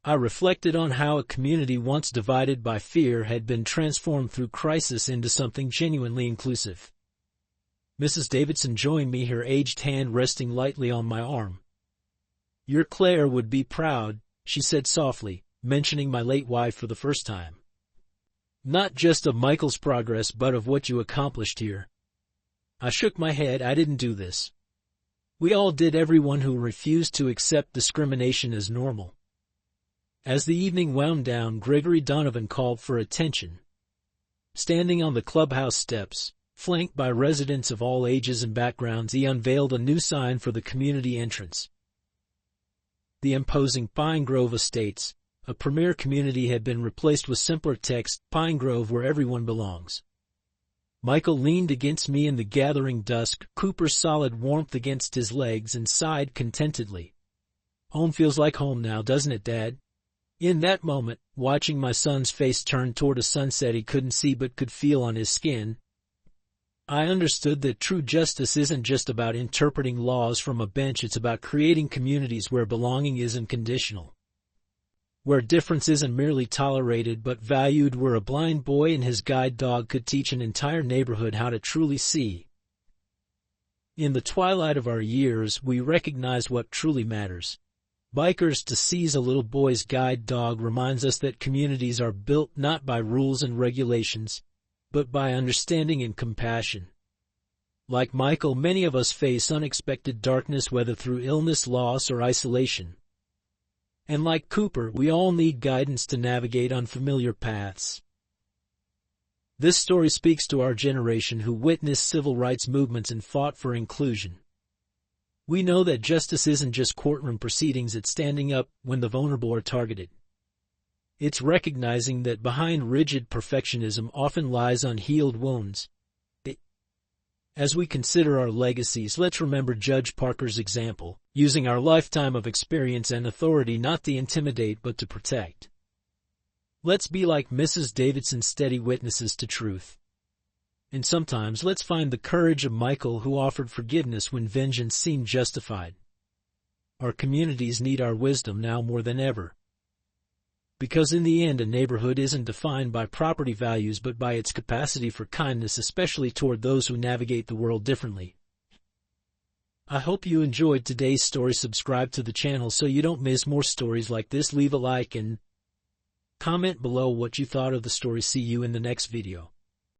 I reflected on how a community once divided by fear had been transformed through crisis into something genuinely inclusive. Mrs. Davidson joined me, her aged hand resting lightly on my arm. "Your Claire would be proud," she said softly, mentioning my late wife for the first time. "Not just of Michael's progress, but of what you accomplished here." I shook my head. "I didn't do this. We all did, everyone who refused to accept discrimination as normal." As the evening wound down, Gregory Donovan called for attention. Standing on the clubhouse steps, flanked by residents of all ages and backgrounds, he unveiled a new sign for the community entrance. The imposing "Pine Grove Estates, a premier community," had been replaced with simpler text, "Pine Grove, where everyone belongs." Michael leaned against me in the gathering dusk, Cooper's solid warmth against his legs, and sighed contentedly. "Home feels like home now, doesn't it, Dad?" In that moment, watching my son's face turn toward a sunset he couldn't see but could feel on his skin, I understood that true justice isn't just about interpreting laws from a bench. It's about creating communities where belonging isn't conditional, where difference isn't merely tolerated but valued, where a blind boy and his guide dog could teach an entire neighborhood how to truly see. In the twilight of our years, we recognize what truly matters. Bikers to seize a little boy's guide dog reminds us that communities are built not by rules and regulations, but by understanding and compassion. Like Michael, many of us face unexpected darkness, whether through illness, loss, or isolation. And like Cooper, we all need guidance to navigate unfamiliar paths. This story speaks to our generation who witnessed civil rights movements and fought for inclusion. We know that justice isn't just courtroom proceedings, it's standing up when the vulnerable are targeted. It's recognizing that behind rigid perfectionism often lies unhealed wounds. As we consider our legacies, let's remember Judge Parker's example, using our lifetime of experience and authority not to intimidate but to protect. Let's be like Mrs. Davidson's steady witnesses to truth. And sometimes let's find the courage of Michael, who offered forgiveness when vengeance seemed justified. Our communities need our wisdom now more than ever. Because in the end, a neighborhood isn't defined by property values but by its capacity for kindness, especially toward those who navigate the world differently. I hope you enjoyed today's story. Subscribe to the channel so you don't miss more stories like this. Leave a like and comment below what you thought of the story. See you in the next video.